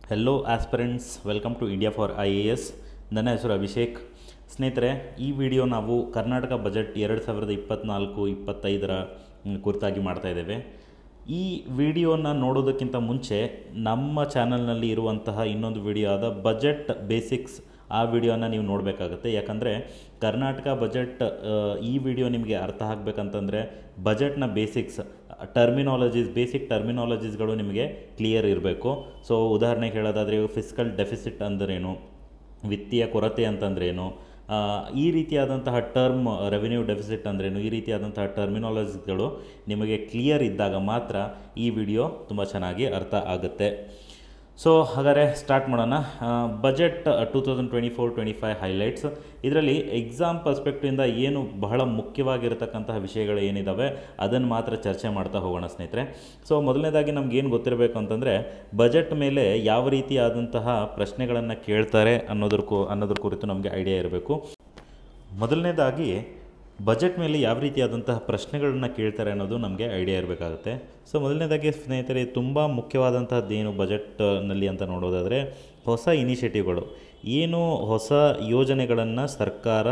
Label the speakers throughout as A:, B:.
A: Hello aspirants, welcome to India for IAS. ನನ್ನ ಹೆಸರು ಅಭಿಷೇಕ್. ಸ್ನೇಹಿತರೆ, ಈ ವಿಡಿಯೋ ನಾವು ಕರ್ನಾಟಕ ಬಜೆಟ್ 2024-25ರ ಕುರಿತಾಗಿ ಮಾಡ್ತಾಯಿದ್ದೇವೆ. ಈ ವಿಡಿಯೋನ ನೋಡೋದಕ್ಕಿಂತ ಮುಂಚೆ ನಮ್ಮ ಚಾನಲ್ನಲ್ಲಿ ಇರುವಂತಹ ಇನ್ನೊಂದು ವಿಡಿಯೋ ಆದ ಬಜೆಟ್ ಬೇಸಿಕ್ಸ್, ಆ ವಿಡಿಯೋನ ನೀವು ನೋಡಬೇಕಾಗುತ್ತೆ. ಯಾಕಂದರೆ ಕರ್ನಾಟಕ ಬಜೆಟ್ ಈ ವಿಡಿಯೋ ನಿಮಗೆ ಅರ್ಥ ಆಗಬೇಕಂತಂದರೆ ಬಜೆಟ್ನ ಬೇಸಿಕ್ಸ್ ಬೇಸಿಕ್ ಟರ್ಮಿನಾಲಜೀಸ್ಗಳು ನಿಮಗೆ ಕ್ಲಿಯರ್ ಇರಬೇಕು. ಸೊ ಉದಾಹರಣೆಗೆ ಹೇಳೋದಾದರೆ ಫಿಸ್ಕಲ್ ಡೆಫಿಸಿಟ್ ಅಂದ್ರೇನು, ವಿತ್ತೀಯ ಕೊರತೆ ಅಂತಂದ್ರೇನು, ಈ ರೀತಿಯಾದಂತಹ ರೆವಿನ್ಯೂ ಡೆಫಿಸಿಟ್ ಅಂದ್ರೇನು, ಈ ರೀತಿಯಾದಂತಹ ಟರ್ಮಿನಾಲಜೀಸ್ಗಳು ನಿಮಗೆ ಕ್ಲಿಯರ್ ಇದ್ದಾಗ ಮಾತ್ರ ಈ ವಿಡಿಯೋ ತುಂಬ ಚೆನ್ನಾಗಿ ಅರ್ಥ ಆಗುತ್ತೆ. ಸೊ ಹಾಗಾದರೆ ಸ್ಟಾರ್ಟ್ ಮಾಡೋಣ. Budget 2024-25 highlights. ಇದರಲ್ಲಿ ಎಕ್ಸಾಮ್ ಪರ್ಸ್ಪೆಕ್ಟಿವಿಂದ ಏನು ಬಹಳ ಮುಖ್ಯವಾಗಿರತಕ್ಕಂತಹ ವಿಷಯಗಳು ಏನಿದ್ದಾವೆ ಅದನ್ನು ಮಾತ್ರ ಚರ್ಚೆ ಮಾಡ್ತಾ ಹೋಗೋಣ ಸ್ನೇಹಿತರೆ. ಸೊ ಮೊದಲನೇದಾಗಿ ನಮಗೇನು ಗೊತ್ತಿರಬೇಕು ಅಂತಂದರೆ ಬಜೆಟ್ ಮೇಲೆ ಯಾವ ರೀತಿಯಾದಂತಹ ಪ್ರಶ್ನೆಗಳನ್ನು ಕೇಳ್ತಾರೆ ಅನ್ನೋದ್ರ ಕುರಿತು ನಮಗೆ ಐಡಿಯಾ ಇರಬೇಕು. ಮೊದಲನೇದಾಗಿ ಬಜೆಟ್ ಮೇಲೆ ಯಾವ ರೀತಿಯಾದಂತಹ ಪ್ರಶ್ನೆಗಳನ್ನ ಕೇಳ್ತಾರೆ ಅನ್ನೋದು ನಮಗೆ ಐಡಿಯಾ ಇರಬೇಕಾಗುತ್ತೆ. ಸೊ ಮೊದಲನೇದಾಗಿ ಸ್ನೇಹಿತರೆ, ತುಂಬ ಮುಖ್ಯವಾದಂಥದ್ದೇನು ಬಜೆಟ್ನಲ್ಲಿ ಅಂತ ನೋಡೋದಾದರೆ ಹೊಸ ಇನಿಷಿಯೇಟಿವ್ಗಳು, ಏನು ಹೊಸ ಯೋಜನೆಗಳನ್ನು ಸರ್ಕಾರ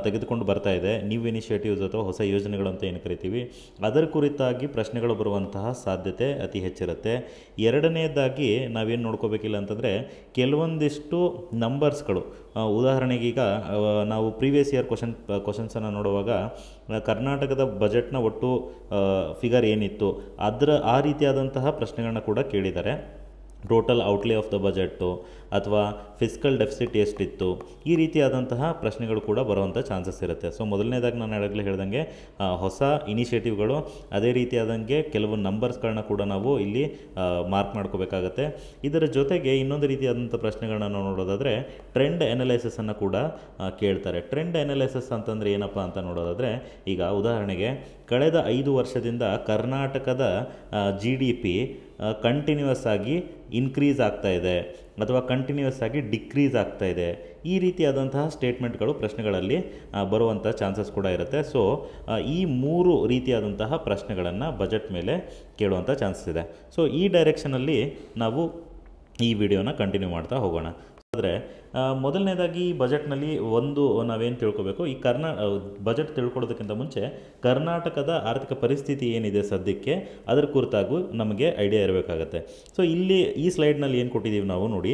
A: ತೆಗೆದುಕೊಂಡು ಬರ್ತಾ ಇದೆ, ನ್ಯೂ ಇನಿಷಿಯೇಟಿವ್ಸ್ ಅಥವಾ ಹೊಸ ಯೋಜನೆಗಳು ಅಂತ ಏನು ಕರಿತೀವಿ, ಅದರ ಕುರಿತಾಗಿ ಪ್ರಶ್ನೆಗಳು ಬರುವಂತಹ ಸಾಧ್ಯತೆ ಅತಿ ಹೆಚ್ಚಿರುತ್ತೆ. ಎರಡನೇದಾಗಿ ನಾವೇನು ನೋಡ್ಕೋಬೇಕಿಲ್ಲ ಅಂತಂದರೆ ಕೆಲವೊಂದಿಷ್ಟು ನಂಬರ್ಸ್ಗಳು, ಉದಾಹರಣೆಗೀಗ ನಾವು ಪ್ರೀವಿಯಸ್ ಇಯರ್ ಕ್ವಶನ್ಸನ್ನು ನೋಡುವಾಗ ಕರ್ನಾಟಕದ ಬಜೆಟ್ನ ಒಟ್ಟು ಫಿಗರ್ ಏನಿತ್ತು ಆ ರೀತಿಯಾದಂತಹ ಪ್ರಶ್ನೆಗಳನ್ನ ಕೂಡ ಕೇಳಿದ್ದಾರೆ. ಟೋಟಲ್ ಔಟ್ಲೇ ಆಫ್ ದ ಬಜೆಟ್ಟು ಅಥವಾ ಫಿಸ್ಕಲ್ ಡೆಫಿಸಿಟ್ ಎಷ್ಟಿತ್ತು, ಈ ರೀತಿಯಾದಂತಹ ಪ್ರಶ್ನೆಗಳು ಕೂಡ ಬರುವಂಥ ಚಾನ್ಸಸ್ ಇರುತ್ತೆ. ಸೊ ಮೊದಲನೇದಾಗಿ ನಾನು ಈಗಾಗಲೇ ಹೇಳ್ದಂಗೆ ಹೊಸ ಇನಿಷಿಯೇಟಿವ್ಗಳು, ಅದೇ ರೀತಿಯಾದಂಗೆ ಕೆಲವು ನಂಬರ್ಸ್ಗಳನ್ನ ಕೂಡ ನಾವು ಇಲ್ಲಿ ಮಾರ್ಕ್ ಮಾಡ್ಕೋಬೇಕಾಗತ್ತೆ. ಇದರ ಜೊತೆಗೆ ಇನ್ನೊಂದು ರೀತಿಯಾದಂಥ ಪ್ರಶ್ನೆಗಳನ್ನ ನಾವು ನೋಡೋದಾದರೆ ಟ್ರೆಂಡ್ ಅನಾಲಿಸಿಸನ್ನು ಕೂಡ ಕೇಳ್ತಾರೆ. ಟ್ರೆಂಡ್ ಅನಾಲಿಸಿಸ್ ಅಂತಂದರೆ ಏನಪ್ಪ ಅಂತ ನೋಡೋದಾದರೆ, ಈಗ ಉದಾಹರಣೆಗೆ ಕಳೆದ 5 ವರ್ಷದಿಂದ ಕರ್ನಾಟಕದ GDP ಕಂಟಿನ್ಯೂಯಸ್ ಆಗಿ ಇನ್ಕ್ರೀಸ್ ಆಗ್ತಾ ಇದೆ ಅಥವಾ ಕಂಟಿನ್ಯೂಯಸ್ ಆಗಿ ಡಿಕ್ರೀಸ್ ಆಗ್ತಾ ಇದೆ, ಈ ರೀತಿಯಾದಂತಹ ಸ್ಟೇಟ್ಮೆಂಟ್ಗಳು ಪ್ರಶ್ನೆಗಳಲ್ಲಿ ಬರುವಂಥ ಚಾನ್ಸಸ್ ಕೂಡ ಇರುತ್ತೆ. ಸೊ ಈ 3 ರೀತಿಯಾದಂತಹ ಪ್ರಶ್ನೆಗಳನ್ನು ಬಜೆಟ್ ಮೇಲೆ ಕೇಳುವಂಥ ಚಾನ್ಸಸ್ ಇದೆ. ಸೊ ಈ ಡೈರೆಕ್ಷನಲ್ಲಿ ನಾವು ಈ ವಿಡಿಯೋನ ಕಂಟಿನ್ಯೂ ಮಾಡ್ತಾ ಹೋಗೋಣ. ಆದರೆ ಮೊದಲನೇದಾಗಿ ಈ ಬಜೆಟ್ನಲ್ಲಿ ನಾವೇನು ತಿಳ್ಕೊಬೇಕು, ಈ ಬಜೆಟ್ ತಿಳ್ಕೊಳ್ಳೋದಕ್ಕಿಂತ ಮುಂಚೆ ಕರ್ನಾಟಕದ ಆರ್ಥಿಕ ಪರಿಸ್ಥಿತಿ ಏನಿದೆ ಸದ್ಯಕ್ಕೆ ಅದರ ಕುರಿತಾಗೂ ನಮಗೆ ಐಡಿಯಾ ಇರಬೇಕಾಗತ್ತೆ. ಸೊ ಇಲ್ಲಿ ಈ ಸ್ಲೈಡ್ನಲ್ಲಿ ಏನು ಕೊಟ್ಟಿದ್ದೀವಿ ನಾವು ನೋಡಿ,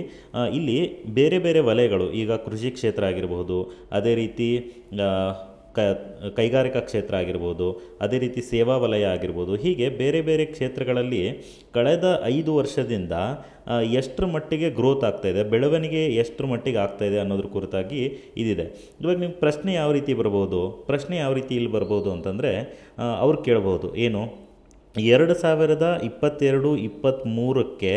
A: ಇಲ್ಲಿ ಬೇರೆ ಬೇರೆ ವಲಯಗಳು, ಈಗ ಕೃಷಿ ಕ್ಷೇತ್ರ ಆಗಿರ್ಬೋದು, ಅದೇ ರೀತಿ ಕೈಗಾರಿಕಾ ಕ್ಷೇತ್ರ ಆಗಿರ್ಬೋದು, ಅದೇ ರೀತಿ ಸೇವಾ ವಲಯ ಆಗಿರ್ಬೋದು, ಹೀಗೆ ಬೇರೆ ಬೇರೆ ಕ್ಷೇತ್ರಗಳಲ್ಲಿ ಕಳೆದ 5 ವರ್ಷದಿಂದ ಎಷ್ಟರ ಮಟ್ಟಿಗೆ ಗ್ರೋತ್ ಆಗ್ತಾಯಿದೆ, ಬೆಳವಣಿಗೆ ಎಷ್ಟರ ಮಟ್ಟಿಗೆ ಆಗ್ತಾಯಿದೆ ಅನ್ನೋದ್ರ ಕುರಿತಾಗಿ ಇದಿದೆ. ಇವಾಗ ನಿಮ್ಮ ಪ್ರಶ್ನೆ ಯಾವ ರೀತಿ ಇಲ್ಲಿ ಬರ್ಬೋದು ಅಂತಂದರೆ ಅವ್ರು ಕೇಳ್ಬೋದು, ಏನು 2022-23ಕ್ಕೆ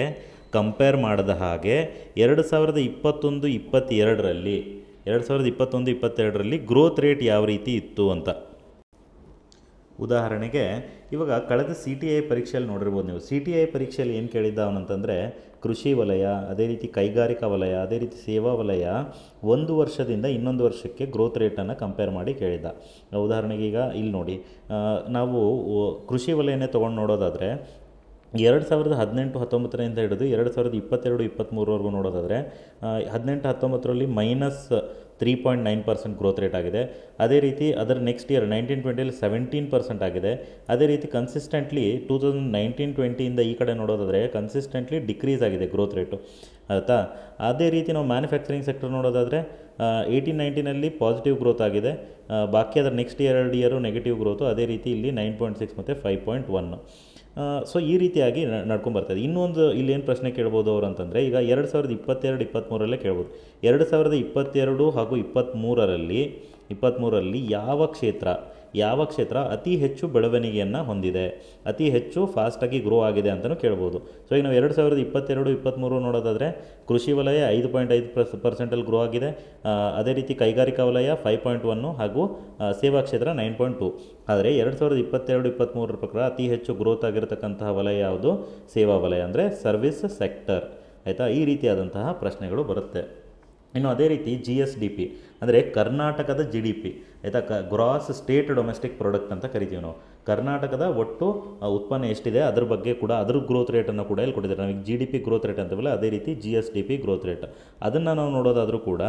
A: ಕಂಪೇರ್ ಮಾಡಿದ ಹಾಗೆ 2021-22ರಲ್ಲಿ ಗ್ರೋತ್ ರೇಟ್ ಯಾವ ರೀತಿ ಇತ್ತು ಅಂತ. ಉದಾಹರಣೆಗೆ ಇವಾಗ ಕಳೆದ CTI ಪರೀಕ್ಷೆಯಲ್ಲಿ ನೋಡಿರ್ಬೋದು ನೀವು. CTI ಪರೀಕ್ಷೆಯಲ್ಲಿ ಏನು ಕೇಳಿದ್ದ ಅವನಂತಂದರೆ ಕೃಷಿ ವಲಯ, ಅದೇ ರೀತಿ ಕೈಗಾರಿಕಾ ವಲಯ, ಅದೇ ರೀತಿ ಸೇವಾ ವಲಯ 1 ವರ್ಷದಿಂದ ಇನ್ನೊಂದು ವರ್ಷಕ್ಕೆ ಗ್ರೋತ್ ರೇಟನ್ನು ಕಂಪೇರ್ ಮಾಡಿ ಕೇಳಿದ್ದ. ಉದಾಹರಣೆಗೆ ಈಗ ಇಲ್ಲಿ ನೋಡಿ, ನಾವು ಕೃಷಿ ವಲಯನೇ ತೊಗೊಂಡು ನೋಡೋದಾದರೆ 2018-19ರಿಂದ ಹಿಡಿದು 2022-23ವರೆಗೂ ನೋಡೋದಾದರೆ 18-19ರಲ್ಲಿ -3.9% ಗ್ರೋತ್ ರೇಟ್ ಆಗಿದೆ. ಅದೇ ರೀತಿ ಅದರ ನೆಕ್ಸ್ಟ್ ಇಯರ್ 19-20ಯಲ್ಲಿ 17% ಆಗಿದೆ. ಅದೇ ರೀತಿ ಕನ್ಸಿಸ್ಟೆಂಟ್ಲಿ 2019-20ಇಂದ ಈ ಕಡೆ ನೋಡೋದಾದರೆ ಕನ್ಸಿಸ್ಟೆಂಟ್ಲಿ ಡಿಕ್ರೀಸ್ ಆಗಿದೆ ಗ್ರೋತ್ ರೇಟು, ಆಯಿತಾ. ಅದೇ ರೀತಿ ನಾವು ಮ್ಯಾನುಫ್ಯಾಕ್ಚರಿಂಗ್ ಸೆಕ್ಟರ್ ನೋಡೋದಾದರೆ 18-19ನಲ್ಲಿ ಪಾಸಿಟಿವ್ ಗ್ರೋತ್ ಆಗಿದೆ, ಬಾಕಿ ಅದರ ನೆಕ್ಸ್ಟ್ 2 ಇಯರು ನೆಗೆಟಿವ್ ಗ್ರೋತು. ಅದೇ ರೀತಿ ಇಲ್ಲಿ 9.6 ಮತ್ತು 5.1. ಸೊ ಈ ರೀತಿಯಾಗಿ ನಡ್ಕೊಂಬರ್ತದೆ. ಇನ್ನೊಂದು ಇಲ್ಲೇನು ಪ್ರಶ್ನೆ ಕೇಳ್ಬೋದು ಅವರು ಅಂತಂದರೆ, ಈಗ 2022-23ರಲ್ಲೇ ಕೇಳ್ಬೋದು. 2022 ಹಾಗೂ 23ರಲ್ಲಿ ಯಾವ ಕ್ಷೇತ್ರ ಅತಿ ಹೆಚ್ಚು ಬೆಳವಣಿಗೆಯನ್ನು ಹೊಂದಿದೆ, ಅತಿ ಹೆಚ್ಚು ಫಾಸ್ಟಾಗಿ ಗ್ರೋ ಆಗಿದೆ ಅಂತಲೂ ಕೇಳ್ಬೋದು. ಸೊ ಈಗ ನಾವು 2022-23 ನೋಡೋದಾದರೆ ಕೃಷಿ ವಲಯ 5.5% ಗ್ರೋ ಆಗಿದೆ, ಅದೇ ರೀತಿ ಕೈಗಾರಿಕಾ ವಲಯ 5.1 ಹಾಗೂ ಸೇವಾ ಕ್ಷೇತ್ರ 9.2. ಆದರೆ 2022-23 ಪ್ರಕಾರ ಅತಿ ಹೆಚ್ಚು ಗ್ರೋತ್ ಆಗಿರತಕ್ಕಂತಹ ವಲಯ ಯಾವುದು? ಸೇವಾ ವಲಯ, ಅಂದರೆ ಸರ್ವಿಸ್ ಸೆಕ್ಟರ್, ಆಯಿತಾ. ಈ ರೀತಿಯಾದಂತಹ ಪ್ರಶ್ನೆಗಳು ಬರುತ್ತೆ. ಇನ್ನು ಅದೇ ರೀತಿ GSDP ಅಂದರೆ ಕರ್ನಾಟಕದ GDP, ಆಯಿತಾ, ಗ್ರಾಸ್ ಸ್ಟೇಟ್ ಡೊಮೆಸ್ಟಿಕ್ ಪ್ರಾಡಕ್ಟ್ ಅಂತ ಕರಿತೀವಿ ನಾವು. ಕರ್ನಾಟಕದ ಒಟ್ಟು ಉತ್ಪನ್ನ ಎಷ್ಟಿದೆ ಅದ್ರ ಬಗ್ಗೆ ಕೂಡ ಅದ್ರ ಗ್ರೋತ್ ರೇಟನ್ನು ಕೂಡ ಇಲ್ಲಿ ಕೊಟ್ಟಿದ್ದಾರೆ. ನಾವೀಗ G D P growth rate ಅಂತೀವಲ್ಲ, ಅದೇ ರೀತಿ GSDP ಗ್ರೋತ್ ರೇಟ್ ಅದನ್ನು ನಾವು ನೋಡೋದಾದರೂ ಕೂಡ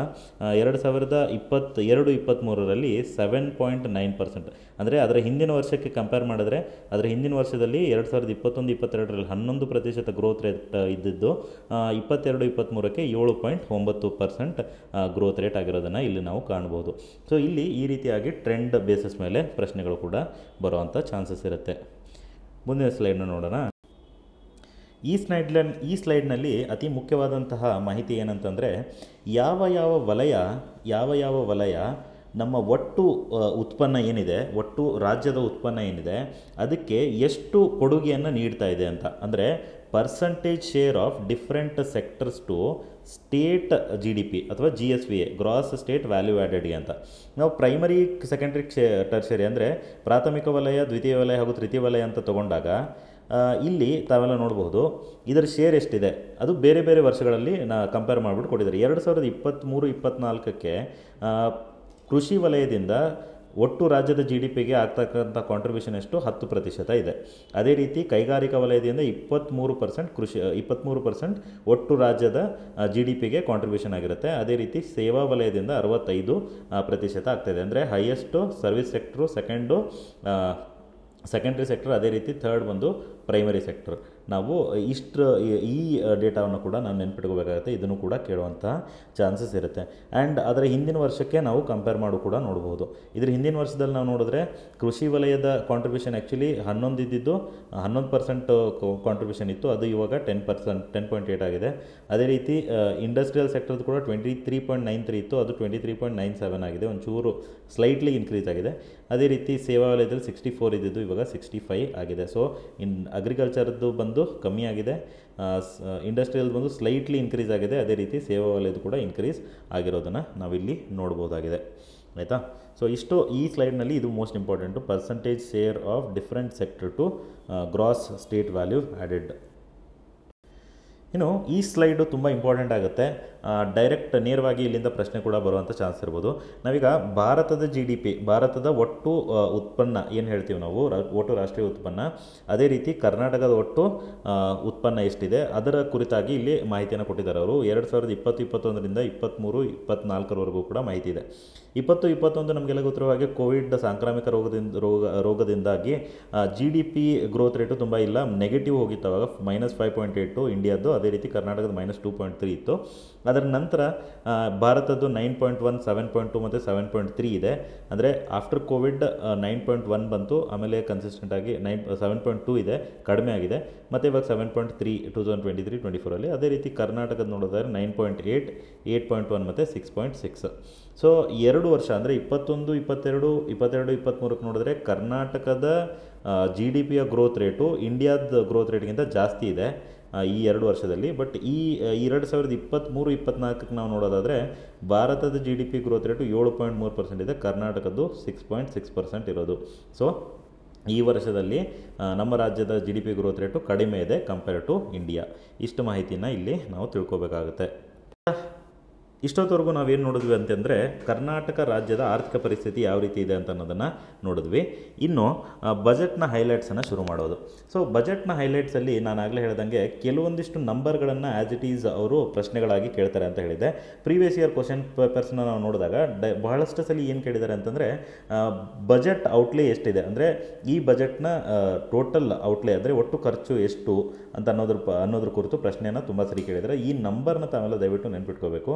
A: 2022-23ರಲ್ಲಿ 7.9%, ಅಂದರೆ ಅದರ ಹಿಂದಿನ ವರ್ಷಕ್ಕೆ ಕಂಪೇರ್ ಮಾಡಿದ್ರೆ ಅದರ ಹಿಂದಿನ ವರ್ಷದಲ್ಲಿ 2021-22ರಲ್ಲಿ 11% ಗ್ರೋತ್ ರೇಟ್ ಇದ್ದಿದ್ದು 22-23ಕ್ಕೆ 7.9% ಗ್ರೋತ್ ರೇಟ್ ಆಗಿರೋದನ್ನು ಇಲ್ಲಿ ನಾವು ಕಾಣ್ಬೋದು. ಸೊ ಇಲ್ಲಿ ಈ ರೀತಿಯಾಗಿ ಟ್ರೆಂಡ್ ಬೇಸಿಸ್ ಮೇಲೆ ಪ್ರಶ್ನೆಗಳು ಕೂಡ ಬರುವಂಥ ಚಾನ್ಸಸ್ ಇರುತ್ತೆ. ಮುಂದಿನ ಸ್ಲೈಡ್ನ ನೋಡೋಣ. ಈ ಸ್ಲೈಡ್ನಲ್ಲಿ ಅತಿ ಮುಖ್ಯವಾದಂತಹ ಮಾಹಿತಿ ಏನಂತಂದರೆ, ಯಾವ ವಲಯ ನಮ್ಮ ಒಟ್ಟು ಉತ್ಪನ್ನ ಏನಿದೆ, ಒಟ್ಟು ರಾಜ್ಯದ ಉತ್ಪನ್ನ ಏನಿದೆ ಅದಕ್ಕೆ ಎಷ್ಟು ಕೊಡುಗೆಯನ್ನು ನೀಡ್ತಾ ಇದೆ ಅಂತ. ಅಂದರೆ percentage share of different sectors to state GDP ಅಥವಾ GSVA, ಗ್ರಾಸ್ ಸ್ಟೇಟ್ ವ್ಯಾಲ್ಯೂ ಆ್ಯಡೆಡ್ಗೆ ಅಂತ. ನಾವು ಪ್ರೈಮರಿ, ಸೆಕೆಂಡ್ರಿ, ಟರ್ಷರಿ ಅಂದರೆ ಪ್ರಾಥಮಿಕ ವಲಯ, ದ್ವಿತೀಯ ವಲಯ ಹಾಗೂ ತೃತೀಯ ವಲಯ ಅಂತ ತೊಗೊಂಡಾಗ ಇಲ್ಲಿ ತಾವೆಲ್ಲ ನೋಡಬಹುದು ಇದರ ಶೇರ್ ಎಷ್ಟಿದೆ. ಅದು ಬೇರೆ ಬೇರೆ ವರ್ಷಗಳಲ್ಲಿ ಕಂಪೇರ್ ಮಾಡಿಬಿಟ್ಟು ಕೊಟ್ಟಿದ್ದಾರೆ. 2023-24ಕ್ಕೆ ಕೃಷಿ ವಲಯದಿಂದ ಒಟ್ಟು ರಾಜ್ಯದ GDPಗೆ ಆಗ್ತಕ್ಕಂಥ ಕಾಂಟ್ರಿಬ್ಯೂಷನ್ ಎಷ್ಟು 10% ಇದೆ. ಅದೇ ರೀತಿ ಕೈಗಾರಿಕಾ ವಲಯದಿಂದ 23% ಒಟ್ಟು ರಾಜ್ಯದ GDPಗೆ ಕಾಂಟ್ರಿಬ್ಯೂಷನ್ ಆಗಿರುತ್ತೆ. ಅದೇ ರೀತಿ ಸೇವಾ ವಲಯದಿಂದ 65% ಆಗ್ತಾಯಿದೆ. ಅಂದರೆ highest service sector, secondary sector, ಅದೇ ರೀತಿ ಥರ್ಡ್ ಬಂದು ಪ್ರೈಮರಿ ಸೆಕ್ಟರ್. ನಾವು ಈ ಡೇಟಾವನ್ನು ಕೂಡ ನಾವು ನೆನ್ಪಿಟ್ಕೋಬೇಕಾಗುತ್ತೆ. ಇದನ್ನು ಕೂಡ ಕೇಳುವಂತಹ ಚಾನ್ಸಸ್ ಇರುತ್ತೆ. ಆ್ಯಂಡ್ ಅದರ ಹಿಂದಿನ ವರ್ಷಕ್ಕೆ ನಾವು ಕಂಪೇರ್ ಮಾಡು ಕೂಡ ನೋಡ್ಬೋದು. ಇದ್ರ ಹಿಂದಿನ ವರ್ಷದಲ್ಲಿ ನಾವು ನೋಡಿದ್ರೆ ಕೃಷಿ ವಲಯದ ಕಾಂಟ್ರಿಬ್ಯೂಷನ್ ಆ್ಯಕ್ಚುಲಿ 11% ಕಾಂಟ್ರಿಬ್ಯೂಷನ್ ಇತ್ತು, ಅದು ಇವಾಗ 10.8 ಆಗಿದೆ. ಅದೇ ರೀತಿ ಇಂಡಸ್ಟ್ರಿಯಲ್ ಸೆಕ್ಟರ್ದು ಕೂಡ 23.93 ಇತ್ತು, ಅದು 23.97 ಆಗಿದೆ, ಒಂಚೂರು ಸ್ಲೈಟ್ಲಿ ಇನ್ಕ್ರೀಸ್ ಆಗಿದೆ. ಅದೇ ರೀತಿ ಸೇವಾ ವಲಯದಲ್ಲಿ 64 ಇದ್ದಿದ್ದು ಇವಾಗ 65 ಆಗಿದೆ. ಸೊ ಅಗ್ರಿಕಲ್ಚರ್ದು ಬಂದು ಕಮ್ಮಿ ಆಗಿದೆ, ಇಂಡಸ್ಟ್ರಿಯಲ್ ಬಂದು ಸ್ಲೈಟ್ಲಿ ಇನ್ಕ್ರೀಸ್ ಆಗಿದೆ. ಅದೇ ರೀತಿ ಸೇವಾ ವಲಯದು ಕೂಡ ಇನ್ಕ್ರೀಸ್ ಆಗಿರೋದನ್ನು ನಾವಿಲ್ಲಿ ನೋಡ್ಬೋದಾಗಿದೆ. ಆಯಿತಾ? ಸೊ ಇಷ್ಟು ಈ ಸ್ಲೈಡ್ನಲ್ಲಿ ಇದು most important, percentage share of different sector to gross state value added. ಇನ್ನು ಈ ಸ್ಲೈಡು ತುಂಬ ಇಂಪಾರ್ಟೆಂಟ್ ಆಗುತ್ತೆ. ಡೈರೆಕ್ಟ್ ನೇರವಾಗಿ ಇಲ್ಲಿಂದ ಪ್ರಶ್ನೆ ಕೂಡ ಬರುವಂಥ ಚಾನ್ಸ್ ಇರ್ಬೋದು. ನಾವೀಗ ಭಾರತದ GDP, ಭಾರತದ ಒಟ್ಟು ಉತ್ಪನ್ನ ಏನು ಹೇಳ್ತೀವಿ ನಾವು, ಒಟ್ಟು ರಾಷ್ಟ್ರೀಯ ಉತ್ಪನ್ನ, ಅದೇ ರೀತಿ ಕರ್ನಾಟಕದ ಒಟ್ಟು ಉತ್ಪನ್ನ ಎಷ್ಟಿದೆ ಅದರ ಕುರಿತಾಗಿ ಇಲ್ಲಿ ಮಾಹಿತಿಯನ್ನು ಕೊಟ್ಟಿದ್ದಾರೆ ಅವರು. 2020-21ರಿಂದ 23-24ವರೆಗೂ ಕೂಡ ಮಾಹಿತಿ ಇದೆ. 20-21 ನಮಗೆಲ್ಲ ಗೊತ್ತಿರುವ ಹಾಗೆ ಕೋವಿಡ್ ಸಾಂಕ್ರಾಮಿಕ ರೋಗದಿಂದಾಗಿ GDP ಗ್ರೋತ್ ರೇಟು ತುಂಬ ಇಲ್ಲ, ನೆಗೆಟಿವ್ ಹೋಗಿತ್ತು. ಅವಾಗ -5.8 ಇಂಡಿಯಾದ್ದು, ಅದೇ ರೀತಿ ಕರ್ನಾಟಕದ -2.3 ಇತ್ತು. ಅದರ ನಂತರ ಭಾರತದ್ದು 9.1, 7.2 ಮತ್ತು 7.3 ಇದೆ. ಅಂದರೆ ಆಫ್ಟರ್ ಕೋವಿಡ್ 9.1 ಬಂತು, ಆಮೇಲೆ ಕನ್ಸಿಸ್ಟೆಂಟಾಗಿ 7.2 ಇದೆ, ಕಡಿಮೆ ಆಗಿದೆ. ಮತ್ತು ಇವಾಗ 7.3 2023-24ರಲ್ಲಿ. ಅದೇ ರೀತಿ ಕರ್ನಾಟಕದ ನೋಡೋದಾದ್ರೆ 9.8, 8.1 ಮತ್ತು 6.6. ಸೊ 2 ವರ್ಷ ಅಂದರೆ 21-22-23ಕ್ಕೆ ನೋಡಿದ್ರೆ ಕರ್ನಾಟಕದ GDPಯ ಗ್ರೋತ್ ರೇಟು ಇಂಡಿಯಾದ ಗ್ರೋತ್ ರೇಟ್ಗಿಂತ ಜಾಸ್ತಿ ಇದೆ ಈ 2 ವರ್ಷದಲ್ಲಿ. ಬಟ್ ಈ 2023-24ಕ್ಕೆ ನಾವು ನೋಡೋದಾದರೆ ಭಾರತದ GDP ಗ್ರೋತ್ ರೇಟು 7.3% ಇದೆ, ಕರ್ನಾಟಕದ್ದು 6.6% ಇರೋದು. ಸೊ ಈ ವರ್ಷದಲ್ಲಿ ನಮ್ಮ ರಾಜ್ಯದ GDP ಗ್ರೋತ್ ರೇಟು ಕಡಿಮೆ ಇದೆ ಕಂಪೇರ್ ಟು ಇಂಡಿಯಾ. ಇಷ್ಟು ಮಾಹಿತಿನ ಇಲ್ಲಿ ನಾವು ತಿಳ್ಕೊಬೇಕಾಗುತ್ತೆ. ಇಷ್ಟೊತ್ತವರೆಗೂ ನಾವೇನು ನೋಡಿದ್ವಿ ಅಂತಂದರೆ ಕರ್ನಾಟಕ ರಾಜ್ಯದ ಆರ್ಥಿಕ ಪರಿಸ್ಥಿತಿ ಯಾವ ರೀತಿ ಇದೆ ಅಂತ ಅನ್ನೋದನ್ನು ನೋಡಿದ್ವಿ. ಇನ್ನು ಬಜೆಟ್ನ ಹೈಲೈಟ್ಸನ್ನು ಶುರು ಮಾಡೋದು. ಸೊ ಬಜೆಟ್ನ ಹೈಲೈಟ್ಸಲ್ಲಿ ನಾನು ಆಗಲೇ ಹೇಳ್ದಂಗೆ ಕೆಲವೊಂದಿಷ್ಟು ನಂಬರ್ಗಳನ್ನು ಆ್ಯಸ್ ಇಟ್ ಈಸ್ ಅವರು ಪ್ರಶ್ನೆಗಳಾಗಿ ಕೇಳ್ತಾರೆ ಅಂತ ಹೇಳಿದೆ. ಪ್ರೀವಿಯಸ್ ಇಯರ್ ಕ್ವಶನ್ ಪೇಪರ್ಸ್ನ ನಾವು ನೋಡಿದಾಗ ಬಹಳಷ್ಟು ಸಲ ಏನು ಕೇಳಿದ್ದಾರೆ ಅಂತಂದರೆ ಬಜೆಟ್ ಔಟ್ಲೇ ಎಷ್ಟಿದೆ, ಅಂದರೆ ಈ ಬಜೆಟ್ನ ಟೋಟಲ್ ಔಟ್ಲೇ ಅಂದರೆ ಒಟ್ಟು ಖರ್ಚು ಎಷ್ಟು ಅಂತ ಅನ್ನೋದ್ರ ಕುರಿತು ಪ್ರಶ್ನೆಯನ್ನು ತುಂಬ ಸರಿ ಕೇಳಿದ್ದಾರೆ. ಈ ನಂಬರ್ನ ತಾವೆಲ್ಲ ದಯವಿಟ್ಟು ನೆನ್ಪಿಟ್ಕೋಬೇಕು.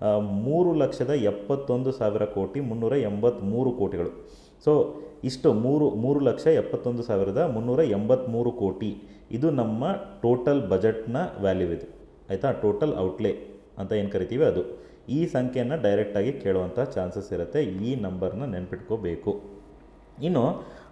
A: 3,71,000 ಕೋಟಿ 383 ಕೋಟಿಗಳು. ಸೊ ಇಷ್ಟು 3,71,383 ಕೋಟಿ ಇದು ನಮ್ಮ ಟೋಟಲ್ ಬಜೆಟ್ನ ವ್ಯಾಲ್ಯೂ ಇದು. ಆಯಿತಾ? ಟೋಟಲ್ ಔಟ್ಲೇ ಅಂತ ಏನು ಕರಿತೀವಿ ಅದು. ಈ ಸಂಖ್ಯೆಯನ್ನು ಡೈರೆಕ್ಟಾಗಿ ಕೇಳುವಂಥ ಚಾನ್ಸಸ್ ಇರುತ್ತೆ. ಈ ನಂಬರ್ನ ನೆನ್ಪಿಟ್ಕೋಬೇಕು. ಇನ್ನು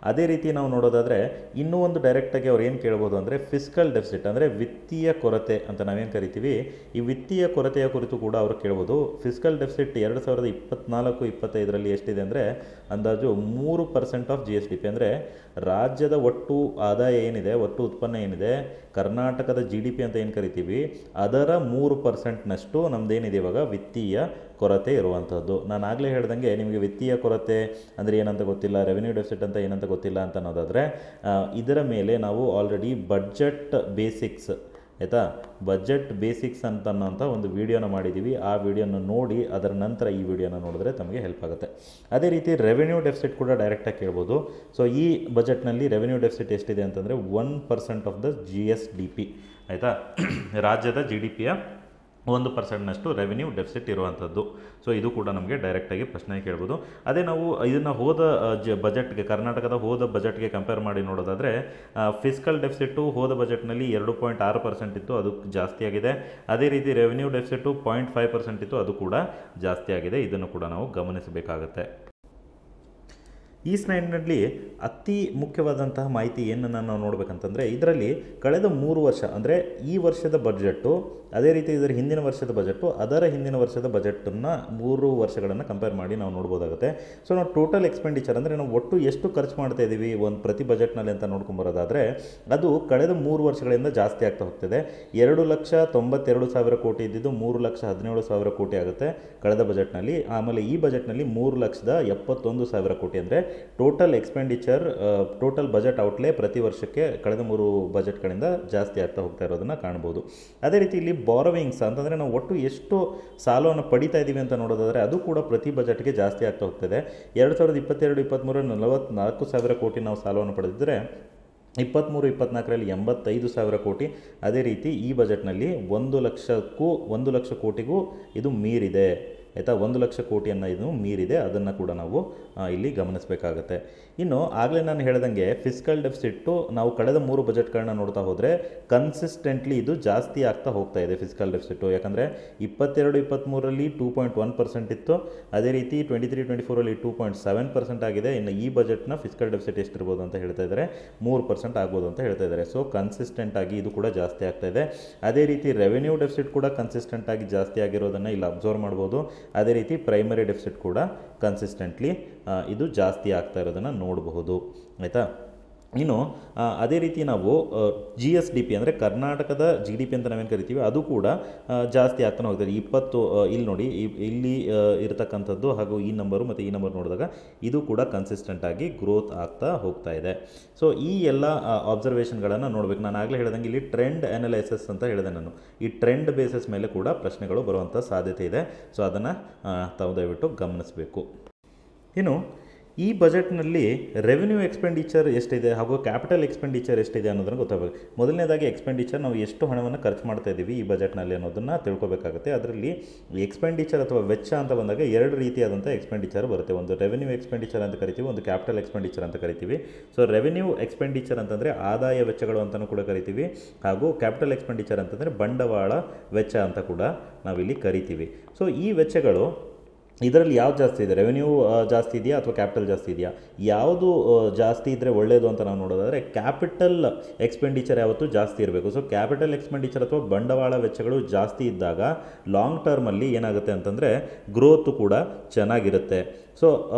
A: ಅದೇ ರೀತಿ ನಾವು ನೋಡೋದಾದರೆ ಇನ್ನೂ ಒಂದು ಡೈರೆಕ್ಟಾಗಿ ಅವ್ರು ಏನು ಕೇಳ್ಬೋದು ಅಂದರೆ ಫಿಸ್ಕಲ್ ಡೆಫಿಸಿಟ್, ಅಂದರೆ ವಿತ್ತೀಯ ಕೊರತೆ ಅಂತ ನಾವೇನು ಕರಿತೀವಿ. ಈ ವಿತ್ತೀಯ ಕೊರತೆಯ ಕುರಿತು ಕೂಡ ಅವರು ಕೇಳ್ಬೋದು. ಫಿಸ್ಕಲ್ ಡೆಫಿಸಿಟ್ 2024-25ರಲ್ಲಿ ಎಷ್ಟಿದೆ ಅಂದರೆ ಅಂದಾಜು 3% ಆಫ್ GSDP. ಅಂದರೆ ರಾಜ್ಯದ ಒಟ್ಟು ಆದಾಯ ಏನಿದೆ, ಒಟ್ಟು ಉತ್ಪನ್ನ ಏನಿದೆ, ಕರ್ನಾಟಕದ GDP ಅಂತ ಏನು ಕರಿತೀವಿ ಅದರ 3%ನಷ್ಟು ನಮ್ಮದೇನಿದೆ ಇವಾಗ ವಿತ್ತೀಯ ಕೊರತೆ ಇರುವಂಥದ್ದು. ನಾನು ಆಗಲೇ ಹೇಳ್ದಂಗೆ ನಿಮಗೆ ವಿತ್ತೀಯ ಕೊರತೆ ಅಂದರೆ ಏನಂತ ಗೊತ್ತಿಲ್ಲ, ರೆವೆನ್ಯೂ ಡೆಫಿಸಿಟ್ ಅಂತ ಏನಂತ ಗೊತ್ತಿಲ್ಲ ಅಂತ ಅನ್ನೋದಾದರೆ ಇದರ ಮೇಲೆ ನಾವು ಆಲ್ರೆಡಿ ಬಡ್ಜೆಟ್ ಬೇಸಿಕ್ಸ್ ಆಯಿತಾ, ಬಜೆಟ್ ಬೇಸಿಕ್ಸ್ ಅನ್ನೋಂಥ ಒಂದು ವಿಡಿಯೋನ ಮಾಡಿದ್ದೀವಿ. ಆ ವಿಡಿಯೋನ ನೋಡಿ ಅದರ ನಂತರ ಈ ವಿಡಿಯೋನ ನೋಡಿದ್ರೆ ತಮಗೆ ಹೆಲ್ಪ್ ಆಗುತ್ತೆ. ಅದೇ ರೀತಿ ರೆವೆನ್ಯೂ ಡೆಫಿಸಿಟ್ ಕೂಡ ಡೈರೆಕ್ಟಾಗಿ ಕೇಳ್ಬೋದು. ಸೊ ಈ ಬಜೆಟ್ನಲ್ಲಿ ರೆವೆನ್ಯೂ ಡೆಫಿಸಿಟ್ ಎಷ್ಟಿದೆ ಅಂತಂದರೆ 1% ಆಫ್ ದ GSDP ಆಯಿತಾ, ರಾಜ್ಯದ GDPಯ 1%ನಷ್ಟು ರೆವೆನ್ಯೂ ಡೆಫಿಸಿಟ್ ಇರುವಂಥದ್ದು. ಸೊ ಇದು ಕೂಡ ನಮಗೆ ಡೈರೆಕ್ಟಾಗಿ ಪ್ರಶ್ನೆ ಕೇಳ್ಬೋದು. ಅದೇ ನಾವು ಇದನ್ನು ಹೋದ ಬಜೆಟ್ಗೆ, ಕರ್ನಾಟಕದ ಹೋದ ಬಜೆಟ್ಗೆ ಕಂಪೇರ್ ಮಾಡಿ ನೋಡೋದಾದರೆ ಫಿಸ್ಕಲ್ ಡೆಫಿಸಿಟ್ಟು ಹೋದ ಬಜೆಟ್ನಲ್ಲಿ 2.6% ಇತ್ತು, ಅದು ಜಾಸ್ತಿ ಆಗಿದೆ. ಅದೇ ರೀತಿ ರೆವೆನ್ಯೂ ಡೆಫಿಸಿಟ್ಟು 0.5% ಇತ್ತು, ಅದು ಕೂಡ ಜಾಸ್ತಿ ಆಗಿದೆ. ಇದನ್ನು ಕೂಡ ನಾವು ಗಮನಿಸಬೇಕಾಗತ್ತೆ. ಈ ಸ್ಲೈಡ್ನಲ್ಲಿ ಅತಿ ಮುಖ್ಯವಾದಂತಹ ಮಾಹಿತಿ ಏನನ್ನು ನಾವು ನೋಡಬೇಕಂತಂದರೆ ಇದರಲ್ಲಿ ಕಳೆದ 3 ವರ್ಷ ಅಂದರೆ ಈ ವರ್ಷದ ಬಜೆಟ್ಟು, ಅದೇ ರೀತಿ ಇದರ ಹಿಂದಿನ ವರ್ಷದ ಬಜೆಟ್ಟು, ಅದರ ಹಿಂದಿನ ವರ್ಷದ ಬಜೆಟನ್ನು 3 ವರ್ಷಗಳನ್ನು ಕಂಪೇರ್ ಮಾಡಿ ನಾವು ನೋಡ್ಬೋದಾಗುತ್ತೆ. ಸೊ ನಾವು ಟೋಟಲ್ ಎಕ್ಸ್ಪೆಂಡಿಚರ್ ಅಂದರೆ ನಾವು ಒಟ್ಟು ಎಷ್ಟು ಖರ್ಚು ಮಾಡ್ತಾ ಇದ್ದೀವಿ ಒಂದು ಪ್ರತಿ ಬಜೆಟ್ನಲ್ಲಿ ಅಂತ ನೋಡ್ಕೊಂಬರೋದಾದರೆ ಅದು ಕಳೆದ 3 ವರ್ಷಗಳಿಂದ ಜಾಸ್ತಿ ಆಗ್ತಾ ಹೋಗ್ತಿದೆ. 2,92,000 ಕೋಟಿ ಇದ್ದಿದ್ದು 3,17,000 ಕೋಟಿ ಆಗುತ್ತೆ ಕಳೆದ ಬಜೆಟ್ನಲ್ಲಿ. ಆಮೇಲೆ ಈ ಬಜೆಟ್ನಲ್ಲಿ 3,71,000 ಕೋಟಿ ಅಂದರೆ ಟೋಟಲ್ ಎಕ್ಸ್ಪೆಂಡಿಚರ್, ಟೋಟಲ್ ಬಜೆಟ್ ಔಟ್ಲೇ ಪ್ರತಿ ವರ್ಷಕ್ಕೆ ಕಳೆದ 3 ಬಜೆಟ್ಗಳಿಂದ ಜಾಸ್ತಿ ಆಗ್ತಾ ಹೋಗ್ತಾ ಇರೋದನ್ನು ಕಾಣ್ಬೋದು. ಅದೇ ರೀತಿ ಇಲ್ಲಿ ಬಾರೋವಿಂಗ್ಸ್ ಅಂತಂದರೆ ನಾವು ಒಟ್ಟು ಎಷ್ಟು ಸಾಲವನ್ನು ಪಡಿತಾ ಇದ್ದೀವಿ ಅಂತ ನೋಡೋದಾದರೆ ಅದು ಕೂಡ ಪ್ರತಿ ಬಜೆಟ್ಗೆ ಜಾಸ್ತಿ ಆಗ್ತಾ ಹೋಗ್ತದೆ. 2022-23 44,000 ಕೋಟಿ ನಾವು ಸಾಲವನ್ನು ಪಡೆದಿದ್ದರೆ 23-24ರಲ್ಲಿ 85,000 ಕೋಟಿ. ಅದೇ ರೀತಿ ಈ ಬಜೆಟ್ನಲ್ಲಿ 1 ಲಕ್ಷ ಕೋಟಿಗೂ ಇದು ಮೀರಿದೆ ಆಯಿತಾ, 1 ಲಕ್ಷ ಕೋಟಿಯನ್ನು ಇದು ಮೀರಿದೆ. ಅದನ್ನು ಕೂಡ ನಾವು ಇಲ್ಲಿ ಗಮನಿಸಬೇಕಾಗತ್ತೆ. ಇನ್ನು ಆಗಲೇ ನಾನು ಹೇಳ್ದಂಗೆ ಫಿಸ್ಕಲ್ ಡೆಫಿಸಿಟ್ಟು ನಾವು ಕಳೆದ 3 ಬಜೆಟ್ಗಳನ್ನ ನೋಡ್ತಾ ಹೋದರೆ ಕನ್ಸಿಸ್ಟೆಂಟ್ಲಿ ಇದು ಜಾಸ್ತಿ ಆಗ್ತಾ ಹೋಗ್ತಾ ಇದೆ ಫಿಸ್ಕಲ್ ಡೆಫಿಸಿಟ್ಟು. ಯಾಕಂದರೆ 22-23ರಲ್ಲಿ 2.1% ಇತ್ತು, ಅದೇ ರೀತಿ 23-24ರಲ್ಲಿ 2.7% ಆಗಿದೆ. ಇನ್ನು ಈ ಬಜೆಟ್ನ ಫಿಸ್ಕಲ್ ಡೆಫಿಸಿಟ್ ಎಷ್ಟಿರ್ಬೋದು ಅಂತ ಹೇಳ್ತಾ ಇದ್ದಾರೆ, 3% ಆಗ್ಬೋದು ಅಂತ ಹೇಳ್ತಾ ಇದ್ದಾರೆ. ಸೊ ಕನ್ಸಿಸ್ಟೆಂಟ್ ಆಗಿ ಇದು ಕೂಡ ಜಾಸ್ತಿ ಆಗ್ತಾ ಇದೆ. ಅದೇ ರೀತಿ ರೆವೆನ್ಯೂ ಡೆಫಿಸಿಟ್ ಕೂಡ ಕನ್ಸಿಸ್ಟೆಂಟ್ ಆಗಿ ಜಾಸ್ತಿ ಆಗಿರೋದನ್ನು ಇಲ್ಲಿ ಅಬ್ಸರ್ವ್ ಮಾಡ್ಬೋದು. ಅದೇ ರೀತಿ ಪ್ರೈಮರಿ ಡೆಫಿಸಿಟ್ ಕೂಡ ಕನ್ಸಿಸ್ಟೆಂಟ್ಲಿ ಇದು ಜಾಸ್ತಿ ಆಗ್ತಾ ಇರೋದನ್ನು ನೋಡಬಹುದು ಆಯಿತಾ. ಇನ್ನು ಅದೇ ರೀತಿ ನಾವು GSDP ಅಂದರೆ ಕರ್ನಾಟಕದ GDP ಅಂತ ನಾವೇನು ಕರಿತೀವಿ ಅದು ಕೂಡ ಜಾಸ್ತಿ ಆಗ್ತಾನೆ ಹೋಗ್ತದೆ. 20 ಇಲ್ಲಿ ನೋಡಿ, ಇಲ್ಲಿ ಇರತಕ್ಕಂಥದ್ದು ಹಾಗೂ ಈ ನಂಬರು ಮತ್ತು ಈ ನಂಬರ್ ನೋಡಿದಾಗ ಇದು ಕೂಡ ಕನ್ಸಿಸ್ಟೆಂಟಾಗಿ ಗ್ರೋತ್ ಆಗ್ತಾ ಹೋಗ್ತಾ ಇದೆ. ಸೊ ಈ ಎಲ್ಲ ಅಬ್ಸರ್ವೇಷನ್ಗಳನ್ನು ನೋಡಬೇಕು. ನಾನು ಆಗಲೇ ಹೇಳ್ದಂಗೆ ಇಲ್ಲಿ ಟ್ರೆಂಡ್ ಅನಲೈಸಿಸ್ ಅಂತ ಹೇಳಿದೆ ನಾನು. ಈ ಟ್ರೆಂಡ್ ಬೇಸಿಸ್ ಮೇಲೆ ಕೂಡ ಪ್ರಶ್ನೆಗಳು ಬರುವಂಥ ಸಾಧ್ಯತೆ ಇದೆ. ಸೊ ಅದನ್ನು ತಾವು ದಯವಿಟ್ಟು ಗಮನಿಸಬೇಕು. ಇನ್ನು ಈ ಬಜೆಟ್ನಲ್ಲಿ ರೆವೆನ್ಯೂ ಎಕ್ಸ್ಪೆಂಡಿಚರ್ ಎಷ್ಟಿದೆ ಹಾಗೂ ಕ್ಯಾಪಿಟಲ್ ಎಕ್ಸ್ಪೆಂಡಿಚರ್ ಎಷ್ಟಿದೆ ಅನ್ನೋದನ್ನು ಗೊತ್ತಾಗಬೇಕು. ಮೊದಲನೇದಾಗಿ ಎಕ್ಸ್ಪೆಂಡಿಚರ್ ನಾವು ಎಷ್ಟು ಹಣವನ್ನು ಖರ್ಚು ಮಾಡ್ತಾ ಇದ್ದೀವಿ ಈ ಬಜೆಟ್ನಲ್ಲಿ ಅನ್ನೋದನ್ನು ತಿಳ್ಕೊಬೇಕಾಗುತ್ತೆ. ಅದರಲ್ಲಿ ಎಕ್ಸ್ಪೆಂಡಿಚರ್ ಅಥವಾ ವೆಚ್ಚ ಅಂತ ಬಂದಾಗ 2 ರೀತಿಯಾದಂಥ ಎಕ್ಸ್ಪೆಂಡಿಚರ್ ಬರುತ್ತೆ. ಒಂದು ರೆವೆನ್ಯೂ ಎಕ್ಸ್ಪೆಂಡಿಚರ್ ಅಂತ ಕರಿತೀವಿ, ಒಂದು ಕ್ಯಾಪಿಟಲ್ ಎಕ್ಸ್ಪೆಂಡಿಚರ್ ಅಂತ ಕರಿತೀವಿ. ಸೊ ರೆವೆನ್ಯೂ ಎಕ್ಸ್ಪೆಂಡಿಚರ್ ಅಂತಂದರೆ ಆದಾಯ ವೆಚ್ಚಗಳು ಅಂತಲೂ ಕೂಡ ಕರಿತೀವಿ, ಹಾಗೂ ಕ್ಯಾಪಿಟಲ್ ಎಕ್ಸ್ಪೆಂಡಿಚರ್ ಅಂತಂದರೆ ಬಂಡವಾಳ ವೆಚ್ಚ ಅಂತ ಕೂಡ ನಾವಿಲ್ಲಿ ಕರಿತೀವಿ. ಸೊ ಈ ವೆಚ್ಚಗಳು ಇದರಲ್ಲಿ ಯಾವ್ದು ಜಾಸ್ತಿ ಇದೆ, ರೆವೆನ್ಯೂ ಜಾಸ್ತಿ ಇದೆಯಾ ಅಥವಾ ಕ್ಯಾಪಿಟಲ್ ಜಾಸ್ತಿ ಇದೆಯಾ, ಯಾವುದು ಜಾಸ್ತಿ ಇದ್ದರೆ ಒಳ್ಳೆಯದು ಅಂತ ನಾವು ನೋಡೋದಾದರೆ ಕ್ಯಾಪಿಟಲ್ ಎಕ್ಸ್ಪೆಂಡಿಚರ್ ಯಾವತ್ತೂ ಜಾಸ್ತಿ ಇರಬೇಕು. ಸೊ ಕ್ಯಾಪಿಟಲ್ ಎಕ್ಸ್ಪೆಂಡಿಚರ್ ಅಥವಾ ಬಂಡವಾಳ ವೆಚ್ಚಗಳು ಜಾಸ್ತಿ ಇದ್ದಾಗ ಲಾಂಗ್ ಟರ್ಮಲ್ಲಿ ಏನಾಗುತ್ತೆ ಅಂತಂದರೆ ಗ್ರೋತು ಕೂಡ ಚೆನ್ನಾಗಿರುತ್ತೆ. ಸೊ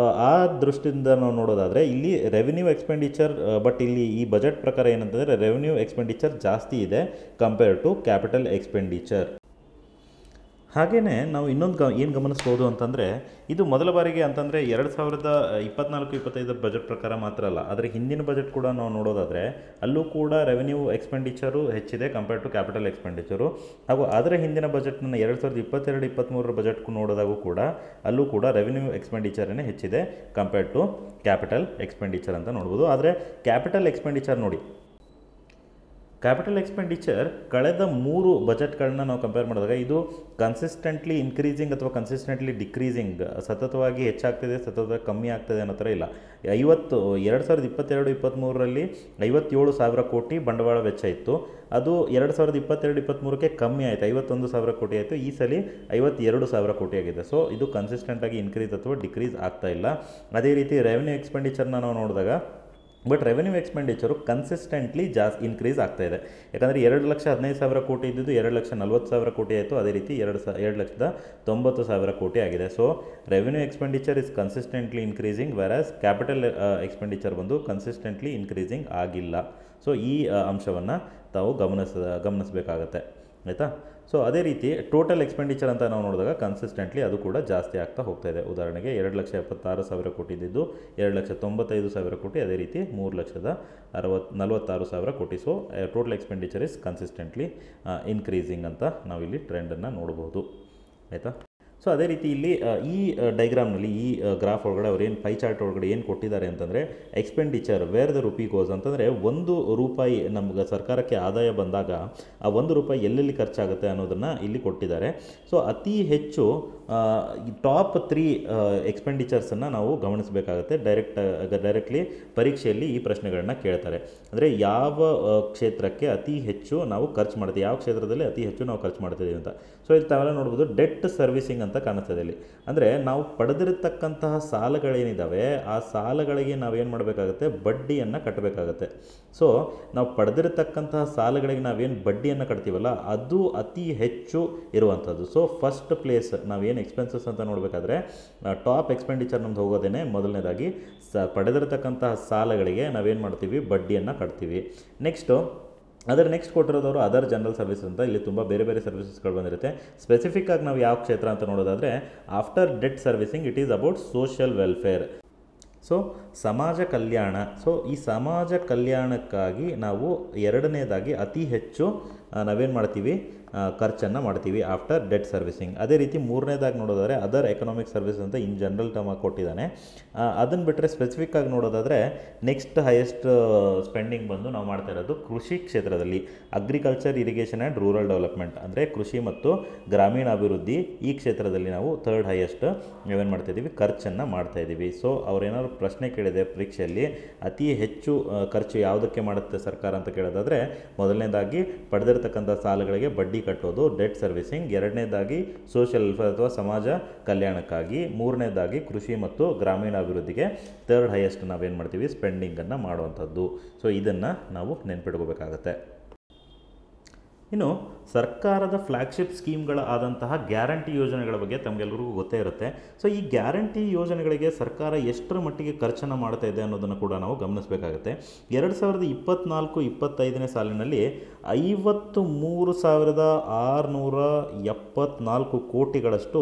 A: ಆ ದೃಷ್ಟಿಯಿಂದ ನಾವು ನೋಡೋದಾದರೆ ಇಲ್ಲಿ ರೆವೆನ್ಯೂ ಎಕ್ಸ್ಪೆಂಡಿಚರ್, ಬಟ್ ಇಲ್ಲಿ ಈ ಬಜೆಟ್ ಪ್ರಕಾರ ಏನಂತಂದರೆ ರೆವೆನ್ಯೂ ಎಕ್ಸ್ಪೆಂಡಿಚರ್ ಜಾಸ್ತಿ ಇದೆ ಕಂಪೇರ್ ಟು ಕ್ಯಾಪಿಟಲ್ ಎಕ್ಸ್ಪೆಂಡಿಚರ್. ಹಾಗೆಯೇ ನಾವು ಇನ್ನೊಂದು ಏನು ಗಮನಿಸ್ಬೋದು ಅಂತಂದರೆ ಇದು ಮೊದಲ ಬಾರಿಗೆ ಅಂತಂದರೆ 2024-25 ಬಜೆಟ್ ಪ್ರಕಾರ ಮಾತ್ರ ಅಲ್ಲ, ಅದರ ಹಿಂದಿನ ಬಜೆಟ್ ಕೂಡ ನಾವು ನೋಡೋದಾದರೆ ಅಲ್ಲೂ ಕೂಡ ರೆವೆನ್ಯೂ ಎಕ್ಸ್ಪೆಂಡಿಚರು ಹೆಚ್ಚಿದೆ ಕಂಪೇರ್ ಟು ಕ್ಯಾಪಿಟಲ್ ಎಕ್ಸ್ಪೆಂಡಿಚರು. ಹಾಗೂ ಅದರ ಹಿಂದಿನ ಬಜೆಟ್ನ 2022-23 ಬಜೆಟ್ ನೋಡಿದಾಗೂ ಕೂಡ ಅಲ್ಲೂ ಕೂಡ ರೆವೆನ್ಯೂ ಎಕ್ಸ್ಪೆಂಡಿಚರೇ ಹೆಚ್ಚಿದೆ ಕಂಪೇರ್ ಟು ಕ್ಯಾಪಿಟಲ್ ಎಕ್ಸ್ಪೆಂಡಿಚರ್ ಅಂತ ನೋಡ್ಬೋದು. ಆದರೆ ಕ್ಯಾಪಿಟಲ್ ಎಕ್ಸ್ಪೆಂಡಿಚರ್ ನೋಡಿ, ಕ್ಯಾಪಿಟಲ್ ಎಕ್ಸ್ಪೆಂಡಿಚರ್ ಕಳೆದ 3 ಬಜೆಟ್ಗಳನ್ನ ನಾವು ಕಂಪೇರ್ ಮಾಡಿದಾಗ ಇದು ಕನ್ಸಿಸ್ಟೆಂಟ್ಲಿ ಇನ್ಕ್ರೀಸಿಂಗ್ ಅಥವಾ ಕನ್ಸಿಸ್ಟೆಂಟ್ಲಿ ಡಿಕ್ರೀಸಿಂಗ್, ಸತತವಾಗಿ ಹೆಚ್ಚಾಗ್ತಿದೆ, ಸತತವಾಗಿ ಕಮ್ಮಿ ಆಗ್ತದೆ ಅನ್ನೋ ಥರ ಇಲ್ಲ. 2022-23ರಲ್ಲಿ 57,000 ಕೋಟಿ ಬಂಡವಾಳ ವೆಚ್ಚ ಇತ್ತು. ಅದು 2022-23ಕ್ಕೆ ಕಮ್ಮಿ ಆಯಿತು, 51,000 ಕೋಟಿ ಆಯಿತು. ಈ ಸಲ 52,000 ಕೋಟಿ ಆಗಿದೆ. ಸೊ ಇದು ಕನ್ಸಿಸ್ಟೆಂಟಾಗಿ ಇನ್ಕ್ರೀಸ್ ಅಥವಾ ಡಿಕ್ರೀಸ್ ಆಗ್ತಾ ಇಲ್ಲ. ಅದೇ ರೀತಿ ರೆವೆನ್ಯೂ ಎಕ್ಸ್ಪೆಂಡಿಚರ್ನ ನಾವು ನೋಡಿದಾಗ ಬಟ್ ರೆವೆನ್ಯೂ ಎಕ್ಸ್ಪೆಂಡಿಚರು ಕನ್ಸಿಸ್ಟೆಂಟ್ಲಿ ಜಾಸ್ತಿ ಇನ್ಕ್ರೀಸ್ ಆಗ್ತಾ ಇದೆ. ಯಾಕಂದರೆ 2,15,000 ಕೋಟಿ ಇದ್ದಿದ್ದು 2,40,000 ಕೋಟಿ ಆಯಿತು. ಅದೇ ರೀತಿ 2,90,000 ಕೋಟಿ ಆಗಿದೆ. So revenue expenditure is consistently increasing, versus capital expenditure ಬಂದು ಕನ್ಸಿಸ್ಟೆಂಟ್ಲಿ ಇನ್ಕ್ರೀಸಿಂಗ್ ಆಗಿಲ್ಲ. ಸೊ ಈ ಅಂಶವನ್ನು ತಾವು ಗಮನಿಸಬೇಕಾಗತ್ತೆ ಆಯಿತಾ. ಸೊ ಅದೇ ರೀತಿ ಟೋಟಲ್ ಎಕ್ಸ್ಪೆಂಡಿಚರ್ ಅಂತ ನಾವು ನೋಡಿದಾಗ ಕನ್ಸಿಸ್ಟೆಂಟ್ಲಿ ಅದು ಕೂಡ ಜಾಸ್ತಿ ಆಗ್ತಾ ಹೋಗ್ತಾ ಇದೆ. ಉದಾಹರಣೆಗೆ 2,76,000 ಕೋಟಿ ಇದ್ದಿದ್ದು 2,95,000 ಕೋಟಿ, ಅದೇ ರೀತಿ 3,46,000 ಕೋಟಿ. So total expenditure is consistently increasing ಅಂತ ನಾವಿಲ್ಲಿ ಟ್ರೆಂಡನ್ನು ನೋಡ್ಬೋದು ಆಯಿತಾ. ಸೊ ಅದೇ ರೀತಿ ಇಲ್ಲಿ ಈ ಡೈಗ್ರಾಮ್ನಲ್ಲಿ ಈ ಗ್ರಾಫ್ ಒಳಗಡೆ ಅವ್ರು ಏನು ಪೈ ಚಾರ್ಟ್ ಒಳಗಡೆ ಏನು ಕೊಟ್ಟಿದ್ದಾರೆ ಅಂತಂದರೆ expenditure where the rupee goes ಅಂತಂದರೆ ₹1 ನಮ್ಗೆ ಸರ್ಕಾರಕ್ಕೆ ಆದಾಯ ಬಂದಾಗ ಆ ₹1 ಎಲ್ಲೆಲ್ಲಿ ಖರ್ಚಾಗುತ್ತೆ ಅನ್ನೋದನ್ನು ಇಲ್ಲಿ ಕೊಟ್ಟಿದ್ದಾರೆ. ಸೊ ಅತಿ ಹೆಚ್ಚು ಟಾಪ್ 3 ಎಕ್ಸ್ಪೆಂಡಿಚರ್ಸನ್ನು ನಾವು ಗಮನಿಸಬೇಕಾಗುತ್ತೆ. ಡೈರೆಕ್ಟ್ಲಿ ಪರೀಕ್ಷೆಯಲ್ಲಿ ಈ ಪ್ರಶ್ನೆಗಳನ್ನ ಕೇಳ್ತಾರೆ. ಅಂದರೆ ಯಾವ ಕ್ಷೇತ್ರಕ್ಕೆ ಅತಿ ಹೆಚ್ಚು ನಾವು ಖರ್ಚು ಮಾಡ್ತೀವಿ, ಯಾವ ಕ್ಷೇತ್ರದಲ್ಲಿ ಅತಿ ಹೆಚ್ಚು ನಾವು ಖರ್ಚು ಮಾಡ್ತಿದ್ದೀವಿ ಅಂತ. ಸೊ ಇಲ್ಲಿ ತಾವೆಲ್ಲ ನೋಡ್ಬೋದು ಡೆಟ್ ಸರ್ವಿಸಿಂಗ್ ಅಂತ ಕಾಣಿಸ್ತದೆ ಇಲ್ಲಿ. ಅಂದರೆ ನಾವು ಪಡೆದಿರತಕ್ಕಂತಹ ಸಾಲಗಳೇನಿದ್ದಾವೆ ಆ ಸಾಲಗಳಿಗೆ ನಾವೇನು ಮಾಡಬೇಕಾಗುತ್ತೆ, ಬಡ್ಡಿಯನ್ನು ಕಟ್ಟಬೇಕಾಗತ್ತೆ. ಸೊ ನಾವು ಪಡೆದಿರತಕ್ಕಂತಹ ಸಾಲಗಳಿಗೆ ನಾವೇನು ಬಡ್ಡಿಯನ್ನು ಕಟ್ತೀವಲ್ಲ ಅದು ಅತಿ ಹೆಚ್ಚು ಇರುವಂಥದ್ದು. ಸೊ ಫಸ್ಟ್ ಪ್ಲೇಸ್ ನಾವೇನು ಎಕ್ಸ್ಪೆನ್ಸಸ್ ಅಂತ ನೋಡಬೇಕಾದ್ರೆ ಟಾಪ್ ಎಕ್ಸ್ಪೆಂಡಿಚರ್ ನಮ್ದು ಹೋಗೋದೇನೆ ಮೊದಲನೇದಾಗಿ ಪಡೆದಿರತಕ್ಕಂತಹ ಸಾಲಗಳಿಗೆ ನಾವೇನು ಮಾಡ್ತೀವಿ, ಬಡ್ಡಿಯನ್ನು ಕಟ್ತೀವಿ. ನೆಕ್ಸ್ಟ್ ಕೊಟ್ಟಿರೋದವರು ಅದರ್ ಜನರಲ್ ಸರ್ವಿಸಸ್ ಅಂತ, ಇಲ್ಲಿ ತುಂಬ ಬೇರೆ ಬೇರೆ ಸರ್ವಿಸಸ್ಗಳು ಬಂದಿರುತ್ತೆ. ಸ್ಪೆಸಿಫಿಕ್ ಆಗಿ ನಾವು ಯಾವ ಕ್ಷೇತ್ರ ಅಂತ ನೋಡೋದಾದರೆ after debt servicing it is about social welfare. So ಸಮಾಜ ಕಲ್ಯಾಣ. ಸೊ ಈ ಸಮಾಜ ಕಲ್ಯಾಣಕ್ಕಾಗಿ ನಾವು ಎರಡನೇದಾಗಿ ಅತಿ ಹೆಚ್ಚು ನಾವೇನು ಮಾಡ್ತೀವಿ, ಖರ್ಚನ್ನು ಮಾಡ್ತೀವಿ ಆಫ್ಟರ್ ಡೆಟ್ ಸರ್ವಿಸಿಂಗ್. ಅದೇ ರೀತಿ ಮೂರನೇದಾಗಿ ನೋಡೋದಾದರೆ ಅದರ್ ಎಕನಾಮಿಕ್ ಸರ್ವಿಸ್ ಅಂತ ಇನ್ ಜನರಲ್ ಟರ್ಮ್ ಆಗಿ ಕೊಟ್ಟಿದ್ದಾನೆ. ಅದನ್ನು ಬಿಟ್ಟರೆ ಸ್ಪೆಸಿಫಿಕ್ ಆಗಿ ನೋಡೋದಾದರೆ ನೆಕ್ಸ್ಟ್ ಹೈಯೆಸ್ಟ್ ಸ್ಪೆಂಡಿಂಗ್ ಬಂದು ನಾವು ಮಾಡ್ತಾ ಇರೋದು ಕೃಷಿ ಕ್ಷೇತ್ರದಲ್ಲಿ, agriculture, irrigation and rural development ಅಂದರೆ ಕೃಷಿ ಮತ್ತು ಗ್ರಾಮೀಣಾಭಿವೃದ್ಧಿ, ಈ ಕ್ಷೇತ್ರದಲ್ಲಿ ನಾವು ಥರ್ಡ್ ಹೈಯೆಸ್ಟ್ ನಾವೇನು ಮಾಡ್ತಾಯಿದ್ದೀವಿ, ಖರ್ಚನ್ನು ಮಾಡ್ತಾಯಿದ್ದೀವಿ. ಸೊ ಅವ್ರೇನಾದ್ರು ಪ್ರಶ್ನೆ ಕೇಳಿದೆ ಪರೀಕ್ಷೆಯಲ್ಲಿ ಅತಿ ಹೆಚ್ಚು ಖರ್ಚು ಯಾವುದಕ್ಕೆ ಮಾಡುತ್ತೆ ಸರ್ಕಾರ ಅಂತ ಕೇಳೋದಾದರೆ ಮೊದಲನೇದಾಗಿ ಪಡೆದಿರತಕ್ಕಂಥ ಸಾಲಗಳಿಗೆ ಬಡ್ಡಿ ಕಟ್ಟೋದು ಡೆಟ್ ಸರ್ವಿಸಿಂಗ್, ಎರಡನೇದಾಗಿ ಸೋಷಿಯಲ್ ವೆಲ್ಫೇರ್ ಅಥವಾ ಸಮಾಜ ಕಲ್ಯಾಣಕ್ಕಾಗಿ, ಮೂರನೇದಾಗಿ ಕೃಷಿ ಮತ್ತು ಗ್ರಾಮೀಣಾಭಿವೃದ್ಧಿಗೆ, ಥರ್ಡ್ ಹೈಯೆಸ್ಟ್ ನಾವೇನು ಮಾಡ್ತೀವಿ ಸ್ಪೆಂಡಿಂಗನ್ನು ಮಾಡುವಂಥದ್ದು. ಸೊ ಇದನ್ನು ನಾವು ನೆನ್ಪಿಟ್ಕೋಬೇಕಾಗತ್ತೆ. ಇನ್ನು ಸರ್ಕಾರದ ಫ್ಲ್ಯಾಗ್ಶಿಪ್ ಸ್ಕೀಮ್ಗಳ ಆದಂತಹ ಗ್ಯಾರಂಟಿ ಯೋಜನೆಗಳ ಬಗ್ಗೆ ತಮಗೆಲ್ಲರಿಗೂ ಗೊತ್ತೇ ಇರುತ್ತೆ. ಸೊ ಈ ಗ್ಯಾರಂಟಿ ಯೋಜನೆಗಳಿಗೆ ಸರ್ಕಾರ ಎಷ್ಟರ ಮಟ್ಟಿಗೆ ಖರ್ಚನ್ನು ಮಾಡ್ತಾ ಇದೆ ಅನ್ನೋದನ್ನು ಕೂಡ ನಾವು ಗಮನಿಸಬೇಕಾಗುತ್ತೆ. 2024-25ನೇ ಸಾಲಿನಲ್ಲಿ 53,674 ಕೋಟಿಗಳಷ್ಟು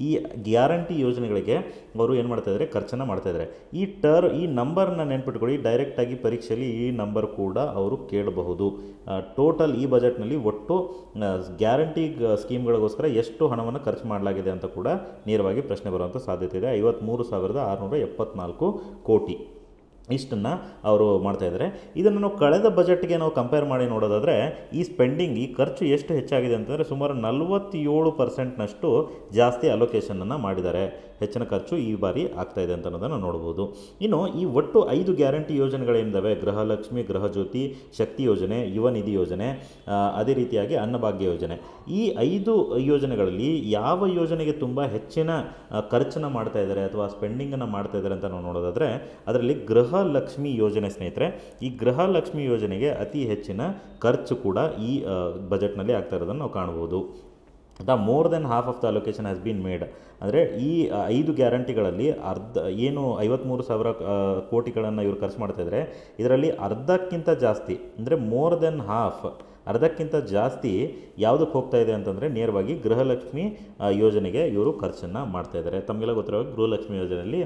A: ಈ ಗ್ಯಾರಂಟಿ ಯೋಜನೆಗಳಿಗೆ ಅವರು ಏನು ಮಾಡ್ತಾಯಿದ್ದಾರೆ, ಖರ್ಚನ್ನು ಮಾಡ್ತಾಯಿದ್ದಾರೆ. ಈ ನಂಬರ್ನ ನೆನ್ಪಿಟ್ಕೊಳ್ಳಿ, ಡೈರೆಕ್ಟಾಗಿ ಪರೀಕ್ಷೆಯಲ್ಲಿ ಈ ನಂಬರ್ ಕೂಡ ಅವರು ಕೇಳಬಹುದು. ಟೋಟಲ್ ಈ ಬಜೆಟ್ನಲ್ಲಿ ಒಟ್ಟು ಗ್ಯಾರಂಟಿ ಸ್ಕೀಮ್ಗಳಿಗೋಸ್ಕರ ಎಷ್ಟು ಹಣವನ್ನು ಖರ್ಚು ಮಾಡಲಾಗಿದೆ ಅಂತ ಕೂಡ ನೇರವಾಗಿ ಪ್ರಶ್ನೆ ಬರುವಂಥ ಸಾಧ್ಯತೆ ಇದೆ. 53,674 ಕೋಟಿ ಇಷ್ಟನ್ನು ಅವರು ಮಾಡ್ತಾಯಿದ್ದಾರೆ. ಇದನ್ನು ನಾವು ಕಳೆದ ಬಜೆಟ್ಗೆ ನಾವು ಕಂಪೇರ್ ಮಾಡಿ ನೋಡೋದಾದರೆ ಈ ಸ್ಪೆಂಡಿಂಗ್, ಈ ಖರ್ಚು ಎಷ್ಟು ಹೆಚ್ಚಾಗಿದೆ ಅಂತಂದರೆ ಸುಮಾರು 47%ನಷ್ಟು ಜಾಸ್ತಿ ಅಲೋಕೇಶನನ್ನು ಮಾಡಿದ್ದಾರೆ. ಹೆಚ್ಚಿನ ಖರ್ಚು ಈ ಬಾರಿ ಆಗ್ತಾಯಿದೆ ಅಂತ ಅನ್ನೋದನ್ನು ನೋಡ್ಬೋದು. ಇನ್ನು ಈ ಒಟ್ಟು 5 ಗ್ಯಾರಂಟಿ ಯೋಜನೆಗಳೇನಿದ್ದಾವೆ, ಗೃಹಲಕ್ಷ್ಮಿ, ಗೃಹಜ್ಯೋತಿ, ಶಕ್ತಿ ಯೋಜನೆ, ಯುವ ನಿಧಿ ಯೋಜನೆ, ಅದೇ ರೀತಿಯಾಗಿ ಅನ್ನಭಾಗ್ಯ ಯೋಜನೆ, ಈ 5 ಯೋಜನೆಗಳಲ್ಲಿ ಯಾವ ಯೋಜನೆಗೆ ತುಂಬ ಹೆಚ್ಚಿನ ಖರ್ಚನ್ನು ಮಾಡ್ತಾ ಇದ್ದಾರೆ ಅಥವಾ ಸ್ಪೆಂಡಿಂಗನ್ನು ಮಾಡ್ತಾ ಇದ್ದಾರೆ ಅಂತ ನಾವು ನೋಡೋದಾದರೆ ಅದರಲ್ಲಿ ಗೃಹಲಕ್ಷ್ಮಿ ಯೋಜನೆ ಸ್ನೇಹಿತರೆ. ಈ ಗೃಹಲಕ್ಷ್ಮಿ ಯೋಜನೆಗೆ ಅತಿ ಹೆಚ್ಚಿನ ಖರ್ಚು ಕೂಡ ಈ ಬಜೆಟ್ನಲ್ಲಿ ಆಗ್ತಾ ಇರೋದನ್ನು ನಾವು ಕಾಣ್ಬೋದು. More than half of the allocation has been made. ಅಂದರೆ ಈ 5 ಗ್ಯಾರಂಟಿಗಳಲ್ಲಿ ಏನು 53,000 ಕೋಟಿಗಳನ್ನು ಇವರು ಖರ್ಚು ಮಾಡ್ತಾಯಿದ್ದಾರೆ, ಇದರಲ್ಲಿ ಅರ್ಧಕ್ಕಿಂತ ಜಾಸ್ತಿ ಅಂದರೆ ಮೋರ್ ದೆನ್ ಹಾಫ್, ಅರ್ಧಕ್ಕಿಂತ ಜಾಸ್ತಿ ಯಾವುದಕ್ಕೆ ಹೋಗ್ತಾ ಇದೆ ಅಂತಂದರೆ ನೇರವಾಗಿ ಗೃಹಲಕ್ಷ್ಮಿ ಯೋಜನೆಗೆ ಇವರು ಖರ್ಚನ್ನು ಮಾಡ್ತಾಯಿದ್ದಾರೆ. ತಮಗೆಲ್ಲ ಗೊತ್ತಿರೋ ಗೃಹಲಕ್ಷ್ಮಿ ಯೋಜನೆಯಲ್ಲಿ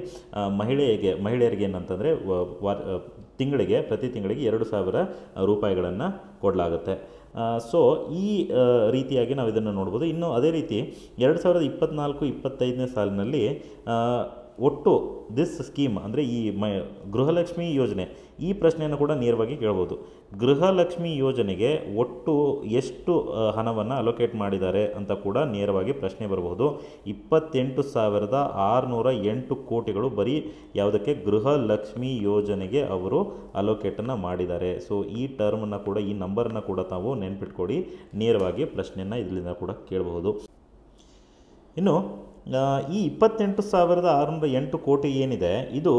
A: ಮಹಿಳೆಯರಿಗೆ ಏನಂತಂದರೆ ಪ್ರತಿ ತಿಂಗಳಿಗೆ 2,000 ರೂಪಾಯಿಗಳನ್ನು ಕೊಡಲಾಗುತ್ತೆ. ಸೊ ಈ ರೀತಿಯಾಗಿ ನಾವು ಇದನ್ನು ನೋಡ್ಬೋದು. ಇನ್ನು ಅದೇ ರೀತಿ 2024-25ನೇ ಸಾಲಿನಲ್ಲಿ ಒಟ್ಟು ದಿಸ್ ಸ್ಕೀಮ್ ಅಂದರೆ ಈ ಗೃಹಲಕ್ಷ್ಮಿ ಯೋಜನೆ, ಈ ಪ್ರಶ್ನೆಯನ್ನು ಕೂಡ ನೇರವಾಗಿ ಕೇಳ್ಬೋದು. ಗೃಹಲಕ್ಷ್ಮಿ ಯೋಜನೆಗೆ ಒಟ್ಟು ಎಷ್ಟು ಹಣವನ್ನು ಅಲೋಕೇಟ್ ಮಾಡಿದ್ದಾರೆ ಅಂತ ಕೂಡ ನೇರವಾಗಿ ಪ್ರಶ್ನೆ ಬರಬಹುದು. 28,608 ಕೋಟಿಗಳು ಬರೀ ಯಾವುದಕ್ಕೆ, ಗೃಹಲಕ್ಷ್ಮಿ ಯೋಜನೆಗೆ ಅವರು ಅಲೋಕೇಟನ್ನು ಮಾಡಿದ್ದಾರೆ. ಸೊ ಈ ಟರ್ಮನ್ನು ಕೂಡ, ಈ ನಂಬರನ್ನು ಕೂಡ ತಾವು ನೆನ್ಪಿಟ್ಕೊಡಿ, ನೇರವಾಗಿ ಪ್ರಶ್ನೆಯನ್ನು ಇದರಿಂದ ಕೂಡ ಕೇಳಬಹುದು. ಇನ್ನು ಈ 28,608 ಕೋಟಿ ಏನಿದೆ, ಇದು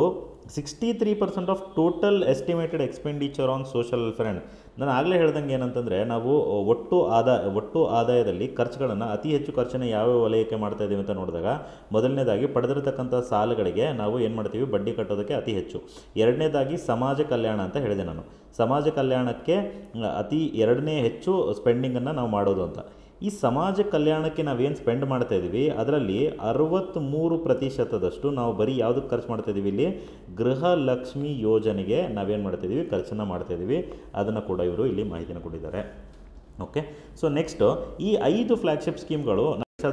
A: 63% of total estimated expenditure on social welfare and ನಾನು ಆಗಲೇ ಹೇಳ್ದಂಗೆ ಏನಂತಂದರೆ ನಾವು ಒಟ್ಟು ಆದಾಯದಲ್ಲಿ ಖರ್ಚುಗಳನ್ನು ಅತಿ ಹೆಚ್ಚು ಖರ್ಚನ್ನು ಯಾವ ವಲಯಕ್ಕೆ ಮಾಡ್ತಾ ಇದ್ದೀವಿ ಅಂತ ನೋಡಿದಾಗ ಮೊದಲನೇದಾಗಿ ಪಡೆದಿರತಕ್ಕಂಥ ಸಾಲಗಳಿಗೆ ನಾವು ಏನು ಮಾಡ್ತೀವಿ, ಬಡ್ಡಿ ಕಟ್ಟೋದಕ್ಕೆ ಅತಿ ಹೆಚ್ಚು. ಎರಡನೇದಾಗಿ ಸಮಾಜ ಕಲ್ಯಾಣ ಅಂತ ಹೇಳಿದೆ ನಾನು. ಸಮಾಜ ಕಲ್ಯಾಣಕ್ಕೆ ಅತಿ ಎರಡನೇ ಹೆಚ್ಚು ಸ್ಪೆಂಡಿಂಗನ್ನು ನಾವು ಮಾಡೋದು ಅಂತ. ಈ ಸಮಾಜ ಕಲ್ಯಾಣಕ್ಕೆ ನಾವೇನು ಸ್ಪೆಂಡ್ ಮಾಡ್ತಾ ಇದ್ದೀವಿ ಅದರಲ್ಲಿ 63% ನಾವು ಬರೀ ಯಾವುದಕ್ಕೆ ಖರ್ಚು ಮಾಡ್ತಾಯಿದ್ದೀವಿ, ಇಲ್ಲಿ ಗೃಹಲಕ್ಷ್ಮಿ ಯೋಜನೆಗೆ ನಾವೇನು ಮಾಡ್ತಾಯಿದ್ದೀವಿ, ಖರ್ಚನ್ನು ಮಾಡ್ತಾಯಿದ್ದೀವಿ. ಅದನ್ನು ಕೂಡ ಇವರು ಇಲ್ಲಿ ಮಾಹಿತಿಯನ್ನು ಕೊಟ್ಟಿದ್ದಾರೆ. ಓಕೆ, ಸೊ ನೆಕ್ಸ್ಟು ಈ 5 ಫ್ಲ್ಯಾಗ್ಶಿಪ್ ಸ್ಕೀಮ್ಗಳು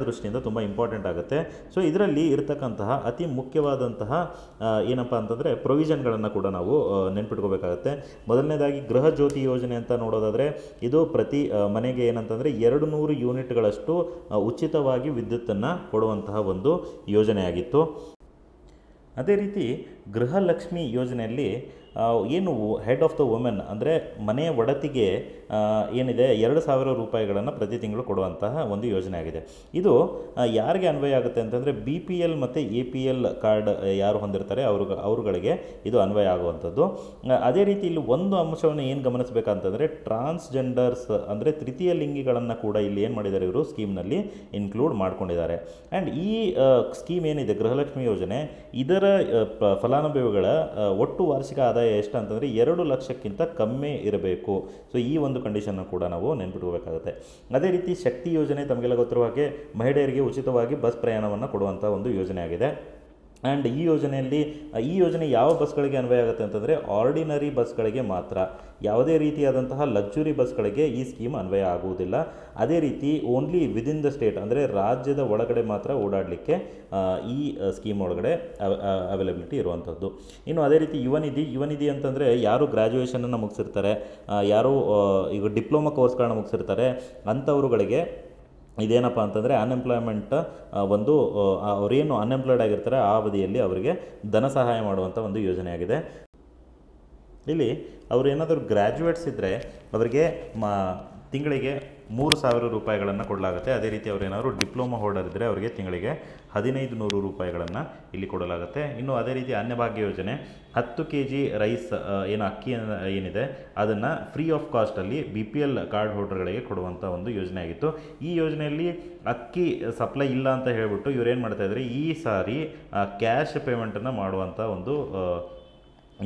A: ದೃಷ್ಟಿಯಿಂದ ತುಂಬ ಇಂಪಾರ್ಟೆಂಟ್ ಆಗುತ್ತೆ. ಸೊ ಇದರಲ್ಲಿ ಇರತಕ್ಕಂತಹ ಅತಿ ಮುಖ್ಯವಾದಂತಹ ಏನಪ್ಪ ಅಂತಂದರೆ ಪ್ರೊವಿಷನ್ಗಳನ್ನು ಕೂಡ ನಾವು ನೆನ್ಪಿಟ್ಕೋಬೇಕಾಗತ್ತೆ. ಮೊದಲನೇದಾಗಿ ಗೃಹ ಜ್ಯೋತಿ ಯೋಜನೆ ಅಂತ ನೋಡೋದಾದರೆ ಇದು ಪ್ರತಿ ಮನೆಗೆ ಏನಂತಂದರೆ 200 ಯೂನಿಟ್ಗಳಷ್ಟು ಉಚಿತವಾಗಿ ವಿದ್ಯುತ್ತನ್ನು ಕೊಡುವಂತಹ ಒಂದು ಯೋಜನೆಯಾಗಿತ್ತು. ಅದೇ ರೀತಿ ಗೃಹಲಕ್ಷ್ಮಿ ಯೋಜನೆಯಲ್ಲಿ ಏನು ಹೆಡ್ ಆಫ್ ದ ವುಮೆನ್ ಅಂದರೆ ಮನೆಯ ಒಡತಿಗೆ ಏನಿದೆ 2,000 ರೂಪಾಯಿಗಳನ್ನು ಪ್ರತಿ ತಿಂಗಳು ಕೊಡುವಂತಹ ಒಂದು ಯೋಜನೆ ಆಗಿದೆ. ಇದು ಯಾರಿಗೆ ಅನ್ವಯ ಆಗುತ್ತೆ ಅಂತಂದರೆ BPL ಮತ್ತು APL ಕಾರ್ಡ್ ಯಾರು ಹೊಂದಿರ್ತಾರೆ ಅವರುಗಳಿಗೆ ಇದು ಅನ್ವಯ ಆಗುವಂಥದ್ದು. ಅದೇ ರೀತಿ ಇಲ್ಲಿ ಒಂದು ಅಂಶವನ್ನು ಏನು ಗಮನಿಸಬೇಕಂತಂದರೆ ಟ್ರಾನ್ಸ್ಜೆಂಡರ್ಸ್ ಅಂದರೆ ತೃತೀಯ ಲಿಂಗಿಗಳನ್ನು ಕೂಡ ಇಲ್ಲಿ ಏನು ಮಾಡಿದ್ದಾರೆ, ಇವರು ಸ್ಕೀಮ್ನಲ್ಲಿ ಇನ್ಕ್ಲೂಡ್ ಮಾಡ್ಕೊಂಡಿದ್ದಾರೆ. ಆ್ಯಂಡ್ ಈ ಸ್ಕೀಮ್ ಏನಿದೆ ಗೃಹಲಕ್ಷ್ಮಿ ಯೋಜನೆ, ಇದರ ಫಲಾನುಭವಿಗಳ ಒಟ್ಟು ವಾರ್ಷಿಕ ಆದಾಯ ಎಷ್ಟು ಅಂತಂದರೆ 2 ಲಕ್ಷಕ್ಕಿಂತ ಕಮ್ಮಿ ಇರಬೇಕು. ಸೊ ಈ ಒಂದು ಕಂಡೀಷನ್ನು ಕೂಡ ನಾವು ನೆನ್ಪಿಟ್ಕೋಬೇಕಾಗುತ್ತೆ. ಅದೇ ರೀತಿ ಶಕ್ತಿ ಯೋಜನೆ ತಮಗೆಲ್ಲ ಗೊತ್ತಿರುವ ಹಾಗೆ ಮಹಿಳೆಯರಿಗೆ ಉಚಿತವಾಗಿ ಬಸ್ ಪ್ರಯಾಣವನ್ನು ಕೊಡುವಂಥ ಒಂದು ಯೋಜನೆ ಆಗಿದೆ. ಆ್ಯಂಡ್ ಈ ಯೋಜನೆ ಯಾವ ಬಸ್ಗಳಿಗೆ ಅನ್ವಯ ಆಗುತ್ತೆ ಅಂತಂದರೆ ಆರ್ಡಿನರಿ ಬಸ್ಗಳಿಗೆ ಮಾತ್ರ. ಯಾವುದೇ ರೀತಿಯಾದಂತಹ ಲಕ್ಸುರಿ ಬಸ್ಗಳಿಗೆ ಈ ಸ್ಕೀಮ್ ಅನ್ವಯ ಆಗುವುದಿಲ್ಲ. ಅದೇ ರೀತಿ ಓನ್ಲಿ ವಿದಿನ್ ದ ಸ್ಟೇಟ್ ಅಂದರೆ ರಾಜ್ಯದ ಒಳಗಡೆ ಮಾತ್ರ ಓಡಾಡಲಿಕ್ಕೆ ಈ ಸ್ಕೀಮ್ ಒಳಗಡೆ ಅವೈಲಬಿಲಿಟಿ ಇರುವಂಥದ್ದು. ಇನ್ನು ಅದೇ ರೀತಿ ಯುವ ನಿಧಿ ಅಂತಂದರೆ ಯಾರು ಗ್ರ್ಯಾಜುಯೇಷನನ್ನು ಮುಗಿಸಿರ್ತಾರೆ, ಯಾರು ಈಗ ಡಿಪ್ಲೊಮಾ ಕೋರ್ಸ್ಗಳನ್ನ ಮುಗಿಸಿರ್ತಾರೆ ಅಂಥವ್ರುಗಳಿಗೆ ಇದೇನಪ್ಪ ಅಂತಂದರೆ ಅನ್ಎಂಪ್ಲಾಯ್ಮೆಂಟ್ ಒಂದು ಅವರೇನು ಅನ್ಎಂಪ್ಲಾಯ್ಡ್ ಆಗಿರ್ತಾರೆ ಆ ಅವಧಿಯಲ್ಲಿ ಅವರಿಗೆ ಧನ ಸಹಾಯ ಮಾಡುವಂಥ ಒಂದು ಯೋಜನೆಯಾಗಿದೆ. ಇಲ್ಲಿ ಅವರು ಏನಾದರೂ ಗ್ರ್ಯಾಜುಯೇಟ್ಸ್ ಇದ್ದರೆ ಅವರಿಗೆ ತಿಂಗಳಿಗೆ 3,000 ರೂಪಾಯಿಗಳನ್ನು ಕೊಡಲಾಗುತ್ತೆ. ಅದೇ ರೀತಿ ಅವರೇನಾದರೂ ಡಿಪ್ಲೊಮಾ ಹೋಲ್ಡರ್ ಇದ್ದರೆ ಅವರಿಗೆ ತಿಂಗಳಿಗೆ 1,500 ರೂಪಾಯಿಗಳನ್ನು ಇಲ್ಲಿ ಕೊಡಲಾಗುತ್ತೆ. ಇನ್ನು ಅದೇ ರೀತಿ ಅನ್ನಭಾಗ್ಯ ಯೋಜನೆ 10 kg ರೈಸ್ ಅಕ್ಕಿ ಏನಿದೆ ಅದನ್ನು ಫ್ರೀ ಆಫ್ ಕಾಸ್ಟಲ್ಲಿ BPL ಕಾರ್ಡ್ ಹೋಲ್ಡರ್ಗಳಿಗೆ ಕೊಡುವಂಥ ಒಂದು ಯೋಜನೆ ಆಗಿತ್ತು. ಈ ಯೋಜನೆಯಲ್ಲಿ ಅಕ್ಕಿ ಸಪ್ಲೈ ಇಲ್ಲ ಅಂತ ಹೇಳಿಬಿಟ್ಟು ಇವರೇನು ಮಾಡ್ತಾಯಿದ್ದಾರೆ, ಈ ಸಾರಿ ಕ್ಯಾಶ್ ಪೇಮೆಂಟನ್ನು ಮಾಡುವಂಥ ಒಂದು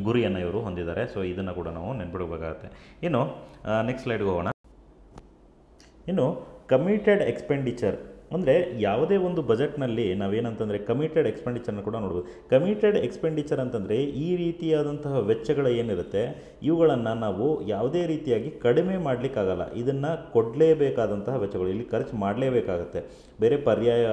A: ಗುರಿಯನ್ನು ಇವರು ಹೊಂದಿದ್ದಾರೆ. ಸೊ ಇದನ್ನು ಕೂಡ ನಾವು ನೆನ್ಪಿಡಬೇಕಾಗತ್ತೆ. ಇನ್ನು ನೆಕ್ಸ್ಟ್ ಸ್ಲೈಡ್ಗೆ ಹೋಗೋಣ. ಇನ್ನು ಕಮಿಟೆಡ್ ಎಕ್ಸ್ಪೆಂಡಿಚರ್ ಅಂದರೆ ಯಾವುದೇ ಒಂದು ಬಜೆಟ್ನಲ್ಲಿ ನಾವೇನಂತಂದರೆ ಕಮಿಟೆಡ್ ಎಕ್ಸ್ಪೆಂಡಿಚರ್ನ ಕೂಡ ನೋಡ್ಬೋದು. ಕಮಿಟೆಡ್ ಎಕ್ಸ್ಪೆಂಡಿಚರ್ ಅಂತಂದರೆ ಈ ರೀತಿಯಾದಂತಹ ವೆಚ್ಚಗಳು ಏನಿರುತ್ತೆ ಇವುಗಳನ್ನು ನಾವು ಯಾವುದೇ ರೀತಿಯಾಗಿ ಕಡಿಮೆ ಮಾಡಲಿಕ್ಕಾಗಲ್ಲ. ಇದನ್ನು ಕೊಡಲೇಬೇಕಾದಂತಹ ವೆಚ್ಚಗಳು, ಇಲ್ಲಿ ಖರ್ಚು ಮಾಡಲೇಬೇಕಾಗತ್ತೆ, ಬೇರೆ ಪರ್ಯಾಯ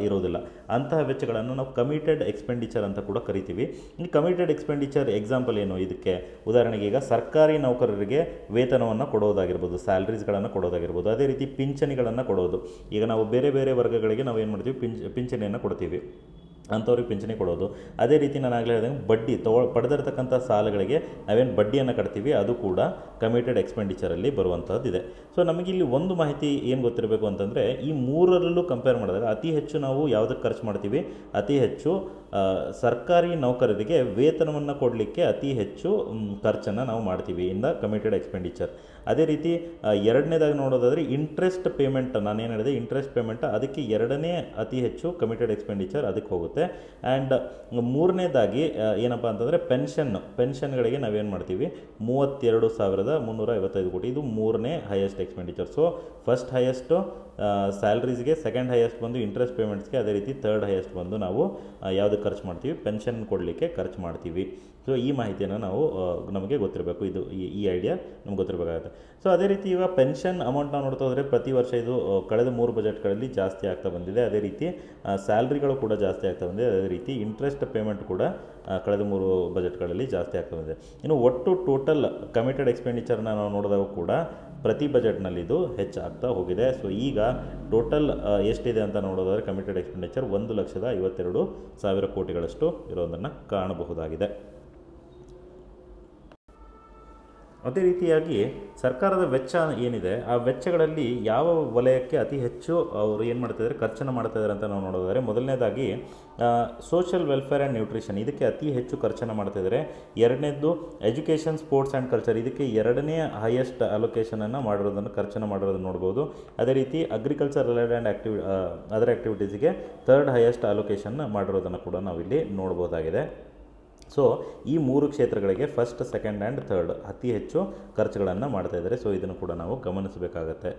A: ಇರೋದಿಲ್ಲ. ಅಂತಹ ವೆಚ್ಚಗಳನ್ನು ನಾವು ಕಮಿಟೆಡ್ ಎಕ್ಸ್ಪೆಂಡಿಚರ್ ಅಂತ ಕೂಡ ಕರಿತೀವಿ. ಈ ಕಮಿಟೆಡ್ ಎಕ್ಸ್ಪೆಂಡಿಚರ್ ಎಕ್ಸಾಂಪಲ್ ಏನು ಇದಕ್ಕೆ, ಉದಾಹರಣೆಗೆ ಈಗ ಸರ್ಕಾರಿ ನೌಕರರಿಗೆ ವೇತನವನ್ನು ಕೊಡೋದಾಗಿರ್ಬೋದು, ಸ್ಯಾಲ್ರೀಸ್ಗಳನ್ನು ಕೊಡೋದಾಗಿರ್ಬೋದು, ಅದೇ ರೀತಿ ಪಿಂಚಣಿಗಳನ್ನು ಕೊಡೋದು. ಈಗ ನಾವು ಬೇರೆ ಬೇರೆ ವರ್ಗಗಳಿಗೆ ನಾವು ಏನು ಮಾಡ್ತೀವಿ, ಪಿಂಚಣಿಯನ್ನು ಕೊಡ್ತೀವಿ, ಅಂಥವ್ರಿಗೆ ಪಿಂಚಣಿ ಕೊಡೋದು. ಅದೇ ರೀತಿ ನಾನು ಆಗಲೇ ಹೇಳಿದಂಗೆ ಬಡ್ಡಿ ಪಡೆದಿರ್ತಕ್ಕಂಥ ಸಾಲಗಳಿಗೆ ನಾವೇನು ಬಡ್ಡಿಯನ್ನು ಕಟ್ತೀವಿ ಅದು ಕೂಡ ಕಮಿಟೆಡ್ ಎಕ್ಸ್ಪೆಂಡಿಚರಲ್ಲಿ ಬರುವಂಥದ್ದಿದೆ. ಸೊ ನಮಗಿಲ್ಲಿ ಒಂದು ಮಾಹಿತಿ ಏನು ಗೊತ್ತಿರಬೇಕು ಅಂತಂದರೆ ಈ ಮೂರರಲ್ಲೂ ಕಂಪೇರ್ ಮಾಡಿದಾಗ ಅತಿ ಹೆಚ್ಚು ನಾವು ಯಾವುದಕ್ಕೆ ಖರ್ಚು ಮಾಡ್ತೀವಿ, ಅತಿ ಹೆಚ್ಚು ಸರ್ಕಾರಿ ನೌಕರರಿಗೆ ವೇತನವನ್ನು ಕೊಡಲಿಕ್ಕೆ ಅತಿ ಹೆಚ್ಚು ಖರ್ಚನ್ನು ನಾವು ಮಾಡ್ತೀವಿ ಇನ್ ದ ಕಮಿಟೆಡ್ ಎಕ್ಸ್ಪೆಂಡಿಚರ್. ಅದೇ ರೀತಿ ಎರಡನೇದಾಗಿ ನೋಡೋದಾದರೆ ಇಂಟ್ರೆಸ್ಟ್ ಪೇಮೆಂಟ್, ನಾನೇನು ಹೇಳಿದೆ ಇಂಟ್ರೆಸ್ಟ್ ಪೇಮೆಂಟ್, ಅದಕ್ಕೆ ಎರಡನೇ ಅತಿ ಹೆಚ್ಚು ಕಮಿಟೆಡ್ ಎಕ್ಸ್ಪೆಂಡಿಚರ್ ಅದಕ್ಕೆ ಹೋಗುತ್ತೆ. ಆ್ಯಂಡ್ ಮೂರನೇದಾಗಿ ಏನಪ್ಪ ಅಂತಂದರೆ ಪೆನ್ಷನ್ಗಳಿಗೆ ನಾವೇನು ಮಾಡ್ತೀವಿ 32,355 ಕೋಟಿ, ಇದು ಮೂರನೇ highest expenditure. So first highest ಸ್ಯಾಲ್ರೀಸ್ಗೆ, ಸೆಕೆಂಡ್ ಹೈಯೆಸ್ಟ್ ಬಂದು ಇಂಟ್ರೆಸ್ಟ್ ಪೇಮೆಂಟ್ಸ್ಗೆ, ಅದೇ ರೀತಿ ಥರ್ಡ್ ಹೈಯೆಸ್ಟ್ ಬಂದು ನಾವು ಯಾವುದಕ್ಕೆ ಖರ್ಚು ಮಾಡ್ತೀವಿ, ಪೆನ್ಷನ್ ಕೊಡಲಿಕ್ಕೆ ಖರ್ಚು ಮಾಡ್ತೀವಿ. ಸೊ ಈ ಮಾಹಿತಿಯನ್ನು ನಾವು ನಮಗೆ ಗೊತ್ತಿರಬೇಕು, ಇದು ಈ ಐಡಿಯಾ ನಮ್ಗೆ ಗೊತ್ತಿರಬೇಕಾಗುತ್ತೆ. ಸೊ ಅದೇ ರೀತಿ ಈಗ ಪೆನ್ಷನ್ ಅಮೌಂಟ್ ನಾವು ನೋಡ್ತಾ ಹೋದರೆ ಪ್ರತಿ ವರ್ಷ ಇದು ಕಳೆದ 3 ಬಜೆಟ್ಗಳಲ್ಲಿ ಜಾಸ್ತಿ ಆಗ್ತಾ ಬಂದಿದೆ. ಅದೇ ರೀತಿ ಸ್ಯಾಲ್ರಿಗಳು ಕೂಡ ಜಾಸ್ತಿ ಆಗ್ತಾ ಬಂದಿದೆ. ಅದೇ ರೀತಿ ಇಂಟ್ರೆಸ್ಟ್ ಪೇಮೆಂಟ್ ಕೂಡ ಕಳೆದ 3 ಬಜೆಟ್ಗಳಲ್ಲಿ ಜಾಸ್ತಿ ಆಗ್ತಾ ಬಂದಿದೆ. ಇನ್ನು ಒಟ್ಟು ಟೋಟಲ್ ಕಮಿಟೆಡ್ ಎಕ್ಸ್ಪೆಂಡಿಚರ್ನ ನಾವು ನೋಡಿದಾಗ ಕೂಡ ಪ್ರತಿ ಬಜೆಟ್ನಲ್ಲಿ ಇದು ಹೆಚ್ಚಾಗ್ತಾ ಹೋಗಿದೆ. ಸೊ ಈಗ ಟೋಟಲ್ ಎಷ್ಟಿದೆ ಅಂತ ನೋಡೋದಾದರೆ ಕಮಿಟೆಡ್ ಎಕ್ಸ್ಪೆಂಡಿಚರ್ 1,52,000 ಕೋಟಿಗಳಷ್ಟು ಇರೋದನ್ನು ಕಾಣಬಹುದಾಗಿದೆ. ಅದೇ ರೀತಿಯಾಗಿ ಸರ್ಕಾರದ ವೆಚ್ಚ ಏನಿದೆ ಆ ವೆಚ್ಚಗಳಲ್ಲಿ ಯಾವ ವಲಯಕ್ಕೆ ಅತಿ ಹೆಚ್ಚು ಅವರು ಏನು ಮಾಡ್ತಾಯಿದ್ದಾರೆ ಖರ್ಚನ್ನು ಮಾಡ್ತಾಯಿದ್ದಾರೆ ಅಂತ ನಾವು ನೋಡೋದಾದರೆ, ಮೊದಲನೇದಾಗಿ ಸೋಷಿಯಲ್ ವೆಲ್ಫೇರ್ ಆ್ಯಂಡ್ ನ್ಯೂಟ್ರಿಷನ್ ಇದಕ್ಕೆ ಅತಿ ಹೆಚ್ಚು ಖರ್ಚನ್ನು ಮಾಡ್ತಾಯಿದ್ದಾರೆ. ಎರಡನೇದು ಎಜುಕೇಷನ್, ಸ್ಪೋರ್ಟ್ಸ್ ಆ್ಯಂಡ್ ಕಲ್ಚರ್ ಇದಕ್ಕೆ ಎರಡನೇ ಹೈಯೆಸ್ಟ್ ಅಲೋಕೇಶನನ್ನು ಮಾಡಿರೋದನ್ನು ಖರ್ಚನ್ನು ಮಾಡಿರೋದನ್ನು ನೋಡ್ಬೋದು. ಅದೇ ರೀತಿ ಅಗ್ರಿಕಲ್ಚರ್ ರಿಲೇಟೆಡ್ ಅದರ್ ಆ್ಯಕ್ಟಿವಿಟೀಸಿಗೆ ಥರ್ಡ್ ಹೈಯೆಸ್ಟ್ ಅಲೋಕೇಶನ್ ಮಾಡಿರೋದನ್ನು ಕೂಡ ನಾವಿಲ್ಲಿ ನೋಡ್ಬೋದಾಗಿದೆ. ಸೊ ಈ 3 ಕ್ಷೇತ್ರಗಳಿಗೆ ಫಸ್ಟ್, ಸೆಕೆಂಡ್ ಆ್ಯಂಡ್ ಥರ್ಡ್ ಅತಿ ಹೆಚ್ಚು ಖರ್ಚುಗಳನ್ನು ಮಾಡ್ತಾಯಿದ್ದಾರೆ. ಸೊ ಇದನ್ನು ಕೂಡ ನಾವು ಗಮನಿಸಬೇಕಾಗತ್ತೆ.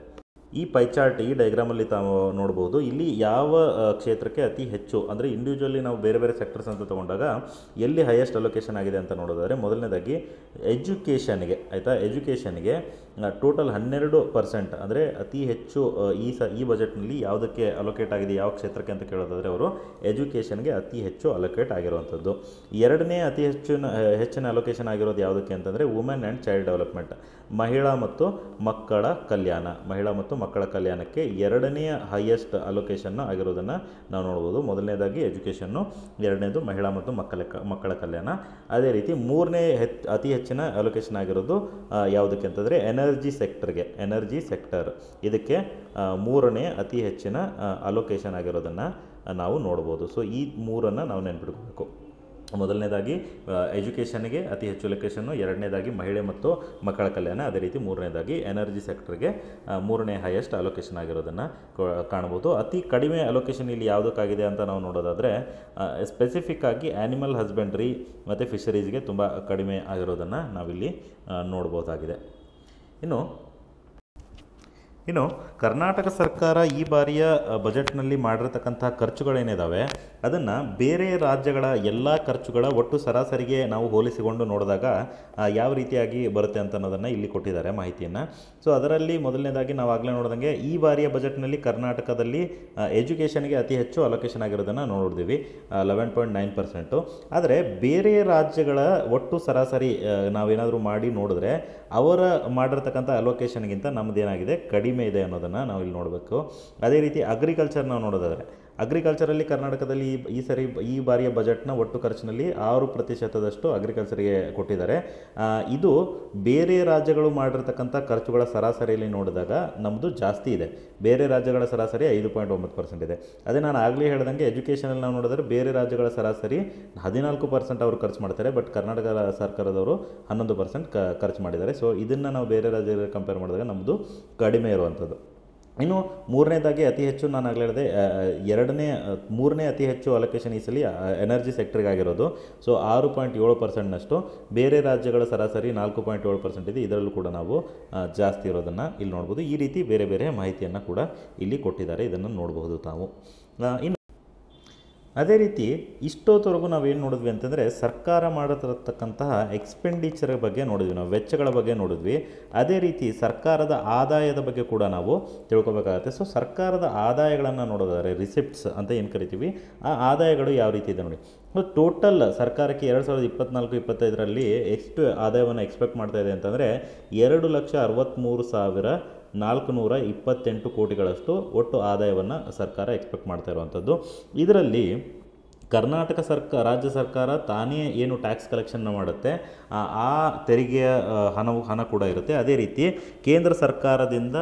A: ಈ ಪೈ ಚಾರ್ಟ್, ಈ ಡೈಗ್ರಾಮಲ್ಲಿ ತಾವು ನೋಡ್ಬೋದು, ಇಲ್ಲಿ ಯಾವ ಕ್ಷೇತ್ರಕ್ಕೆ ಅತಿ ಹೆಚ್ಚು ಅಂದರೆ ಇಂಡಿವಿಜುವಲಿ ನಾವು ಬೇರೆ ಬೇರೆ ಸೆಕ್ಟರ್ಸ್ ಅಂತ ತೊಗೊಂಡಾಗ ಎಲ್ಲಿ ಹೈಯೆಸ್ಟ್ ಅಲೋಕೇಶನ್ ಆಗಿದೆ ಅಂತ ನೋಡೋದಾದರೆ, ಮೊದಲನೇದಾಗಿ ಎಜುಕೇಷನ್ಗೆ, ಆಯಿತಾ, ಎಜುಕೇಷನ್ಗೆ ಟೋಟಲ್ 12% ಅಂದರೆ ಅತಿ ಹೆಚ್ಚು ಈ ಬಜೆಟ್ನಲ್ಲಿ ಯಾವುದಕ್ಕೆ ಅಲೋಕೇಟ್ ಆಗಿದೆ, ಯಾವ ಕ್ಷೇತ್ರಕ್ಕೆ ಅಂತ ಕೇಳೋದಾದರೆ ಅವರು ಎಜುಕೇಷನ್ಗೆ ಅತಿ ಹೆಚ್ಚು ಅಲೋಕೇಟ್ ಆಗಿರುವಂಥದ್ದು. ಎರಡನೇ ಅತಿ ಹೆಚ್ಚಿನ ಅಲೋಕೇಶನ್ ಆಗಿರೋದು ಯಾವುದಕ್ಕೆ ಅಂತಂದರೆ ವುಮೆನ್ ಆ್ಯಂಡ್ ಚೈಲ್ಡ್ ಡೆವಲಪ್ಮೆಂಟ್, ಮಹಿಳಾ ಮತ್ತು ಮಕ್ಕಳ ಕಲ್ಯಾಣಕ್ಕೆ ಎರಡನೆಯ ಹೈಯೆಸ್ಟ್ ಅಲೋಕೇಶನ್ ಆಗಿರೋದನ್ನು ನಾವು ನೋಡ್ಬೋದು. ಮೊದಲನೇದಾಗಿ ಎಜುಕೇಷನ್ನು, ಎರಡನೇದು ಮಹಿಳಾ ಮತ್ತು ಮಕ್ಕಳ ಕಲ್ಯಾಣ. ಅದೇ ರೀತಿ ಮೂರನೇ ಅತಿ ಹೆಚ್ಚಿನ ಅಲೋಕೇಶನ್ ಆಗಿರೋದು ಯಾವುದಕ್ಕೆ ಅಂತಂದರೆ ಎನರ್ಜಿ ಸೆಕ್ಟರ್ ಇದಕ್ಕೆ ಮೂರನೇ ಅತಿ ಹೆಚ್ಚಿನ ಅಲೋಕೇಶನ್ ಆಗಿರೋದನ್ನು ನಾವು ನೋಡ್ಬೋದು. ಸೊ ಈ ಮೂರನ್ನು ನಾವು ನೆನ್ಪಿಟ್ಕೋಬೇಕು. ಮೊದಲನೇದಾಗಿ ಎಜುಕೇಷನ್ಗೆ ಅತಿ ಹೆಚ್ಚು ಅಲೋಕೇಶನ್ನು, ಎರಡನೇದಾಗಿ ಮಹಿಳೆ ಮತ್ತು ಮಕ್ಕಳ ಕಲ್ಯಾಣ, ಅದೇ ರೀತಿ ಮೂರನೇದಾಗಿ ಎನರ್ಜಿ ಸೆಕ್ಟರ್ಗೆ ಮೂರನೇ ಹೈಯೆಸ್ಟ್ ಅಲೋಕೇಶನ್ ಆಗಿರೋದನ್ನು ಕಾಣ್ಬೋದು. ಅತಿ ಕಡಿಮೆ ಅಲೋಕೇಶನ್ ಇಲ್ಲಿ ಯಾವುದಕ್ಕಾಗಿದೆ ಅಂತ ನಾವು ನೋಡೋದಾದರೆ, ಸ್ಪೆಸಿಫಿಕ್ ಆಗಿ ಆ್ಯನಿಮಲ್ ಹಸ್ಬೆಂಡ್ರಿ ಮತ್ತು ಫಿಶರೀಸ್ಗೆ ತುಂಬ ಕಡಿಮೆ ಆಗಿರೋದನ್ನು ನಾವಿಲ್ಲಿ ನೋಡ್ಬೋದಾಗಿದೆ. ಇನ್ನು ಕರ್ನಾಟಕ ಸರ್ಕಾರ ಈ ಬಾರಿಯ ಬಜೆಟ್ನಲ್ಲಿ ಮಾಡಿರತಕ್ಕಂಥ ಖರ್ಚುಗಳೇನಿದ್ದಾವೆ ಅದನ್ನು ಬೇರೆ ರಾಜ್ಯಗಳ ಎಲ್ಲ ಖರ್ಚುಗಳ ಒಟ್ಟು ಸರಾಸರಿಗೆ ನಾವು ಹೋಲಿಸಿಕೊಂಡು ನೋಡಿದಾಗ ಯಾವ ರೀತಿಯಾಗಿ ಬರುತ್ತೆ ಅಂತ ಅನ್ನೋದನ್ನು ಇಲ್ಲಿ ಕೊಟ್ಟಿದ್ದಾರೆ ಮಾಹಿತಿಯನ್ನು. ಸೊ ಅದರಲ್ಲಿ ಮೊದಲನೇದಾಗಿ ನಾವು ಆಗಲೇ ನೋಡಿದಂಗೆ ಈ ಬಾರಿಯ ಬಜೆಟ್ನಲ್ಲಿ ಕರ್ನಾಟಕದಲ್ಲಿ ಎಜುಕೇಷನ್ಗೆ ಅತಿ ಹೆಚ್ಚು ಅಲೋಕೇಶನ್ ಆಗಿರೋದನ್ನು ನೋಡಿದ್ವಿ, 11.9%. ಆದರೆ ಬೇರೆ ರಾಜ್ಯಗಳ ಒಟ್ಟು ಸರಾಸರಿ ನಾವೇನಾದರೂ ಮಾಡಿ ನೋಡಿದ್ರೆ ಅವರ ಮಾಡಿರ್ತಕ್ಕಂಥ ಅಲೋಕೇಶನ್ಗಿಂತ ನಮ್ಮದೇನಾಗಿದೆ ಕಡಿಮೆ ಇದೆ ಅನ್ನೋದನ್ನು ನಾವು ಇಲ್ಲಿ ನೋಡಬೇಕು. ಅದೇ ರೀತಿ ಅಗ್ರಿಕಲ್ಚರ್ ನಾವು ನೋಡೋದಾದರೆ, ಅಗ್ರಿಕಲ್ಚರಲ್ಲಿ ಕರ್ನಾಟಕದಲ್ಲಿ ಈ ಬಾರಿಯ ಬಜೆಟ್ನ ಒಟ್ಟು ಖರ್ಚಿನಲ್ಲಿ 6% ಅಗ್ರಿಕಲ್ಚರ್ಗೆ ಕೊಟ್ಟಿದ್ದಾರೆ. ಇದು ಬೇರೆ ರಾಜ್ಯಗಳು ಮಾಡಿರ್ತಕ್ಕಂಥ ಖರ್ಚುಗಳ ಸರಾಸರಿಯಲ್ಲಿ ನೋಡಿದಾಗ ನಮ್ಮದು ಜಾಸ್ತಿ ಇದೆ. ಬೇರೆ ರಾಜ್ಯಗಳ ಸರಾಸರಿ 5.9% ಇದೆ. ಅದೇ ನಾನು ಆಗಲೇ ಹೇಳ್ದಂಗೆ ಎಜುಕೇಷನಲ್ಲಿ ನಾವು ನೋಡಿದ್ರೆ ಬೇರೆ ರಾಜ್ಯಗಳ ಸರಾಸರಿ 14% ಅವರು ಖರ್ಚು ಮಾಡ್ತಾರೆ, ಬಟ್ ಕರ್ನಾಟಕ ಸರ್ಕಾರದವರು 11% ಖರ್ಚು ಮಾಡಿದ್ದಾರೆ. ಸೊ ಇದನ್ನು ನಾವು ಬೇರೆ ರಾಜ್ಯಗಳಿಗೆ ಕಂಪೇರ್ ಮಾಡಿದಾಗ ನಮ್ಮದು ಕಡಿಮೆ ಇರುವಂಥದ್ದು. ಇನ್ನು ಮೂರನೇದಾಗಿ ಅತಿ ಹೆಚ್ಚು ನಾನು ಆಗಲೇ ಹೇಳಿದೆ, ಮೂರನೇ ಅತಿ ಹೆಚ್ಚು ಅಲೋಕೇಶನ್ ಈ ಸಲ ಎನರ್ಜಿ ಸೆಕ್ಟರ್ಗೆ ಆಗಿರೋದು. ಸೊ 6.7%ನಷ್ಟು, ಬೇರೆ ರಾಜ್ಯಗಳ ಸರಾಸರಿ 4.7% ಇದೆ. ಇದರಲ್ಲೂ ಕೂಡ ನಾವು ಜಾಸ್ತಿ ಇರೋದನ್ನು ಇಲ್ಲಿ ನೋಡ್ಬೋದು. ಈ ರೀತಿ ಬೇರೆ ಬೇರೆ ಮಾಹಿತಿಯನ್ನು ಕೂಡ ಇಲ್ಲಿ ಕೊಟ್ಟಿದ್ದಾರೆ, ಇದನ್ನು ನೋಡಬಹುದು ತಾವು. ಇನ್ನು ಅದೇ ರೀತಿ ಇಷ್ಟೊತ್ತವರೆಗೂ ನಾವೇನು ನೋಡಿದ್ವಿ ಅಂತಂದರೆ ಸರ್ಕಾರ ಮಾಡಿರತಕ್ಕಂತಹ ಎಕ್ಸ್ಪೆಂಡಿಚರ್ ಬಗ್ಗೆ ನೋಡಿದ್ವಿ, ನಾವು ವೆಚ್ಚಗಳ ಬಗ್ಗೆ ನೋಡಿದ್ವಿ. ಅದೇ ರೀತಿ ಸರ್ಕಾರದ ಆದಾಯದ ಬಗ್ಗೆ ಕೂಡ ನಾವು ತಿಳ್ಕೊಬೇಕಾಗತ್ತೆ. ಸೊ ಸರ್ಕಾರದ ಆದಾಯಗಳನ್ನು ನೋಡೋದಾದರೆ ರಿಸಿಪ್ಟ್ಸ್ ಅಂತ ಏನು ಕರಿತೀವಿ, ಆ ಆದಾಯಗಳು ಯಾವ ರೀತಿ ಇದೆ ನೋಡಿ. ಟೋಟಲ್ ಸರ್ಕಾರಕ್ಕೆ 2024-25ರಲ್ಲಿ ಎಷ್ಟು ಆದಾಯವನ್ನು ಎಕ್ಸ್ಪೆಕ್ಟ್ ಮಾಡ್ತಾ ಇದೆ ಅಂತಂದರೆ 2,63,428 ಕೋಟಿಗಳಷ್ಟು ಒಟ್ಟು ಆದಾಯವನ್ನು ಸರ್ಕಾರ ಎಕ್ಸ್ಪೆಕ್ಟ್ ಮಾಡ್ತಾ ಇರುವಂಥದ್ದು. ಇದರಲ್ಲಿ ಕರ್ನಾಟಕ ರಾಜ್ಯ ಸರ್ಕಾರ ತಾನೇ ಏನು ಟ್ಯಾಕ್ಸ್ ಕಲೆಕ್ಷನ್ನ ಮಾಡುತ್ತೆ ಆ ತೆರಿಗೆಯ ಹಣ ಕೂಡ ಇರುತ್ತೆ. ಅದೇ ರೀತಿ ಕೇಂದ್ರ ಸರ್ಕಾರದಿಂದ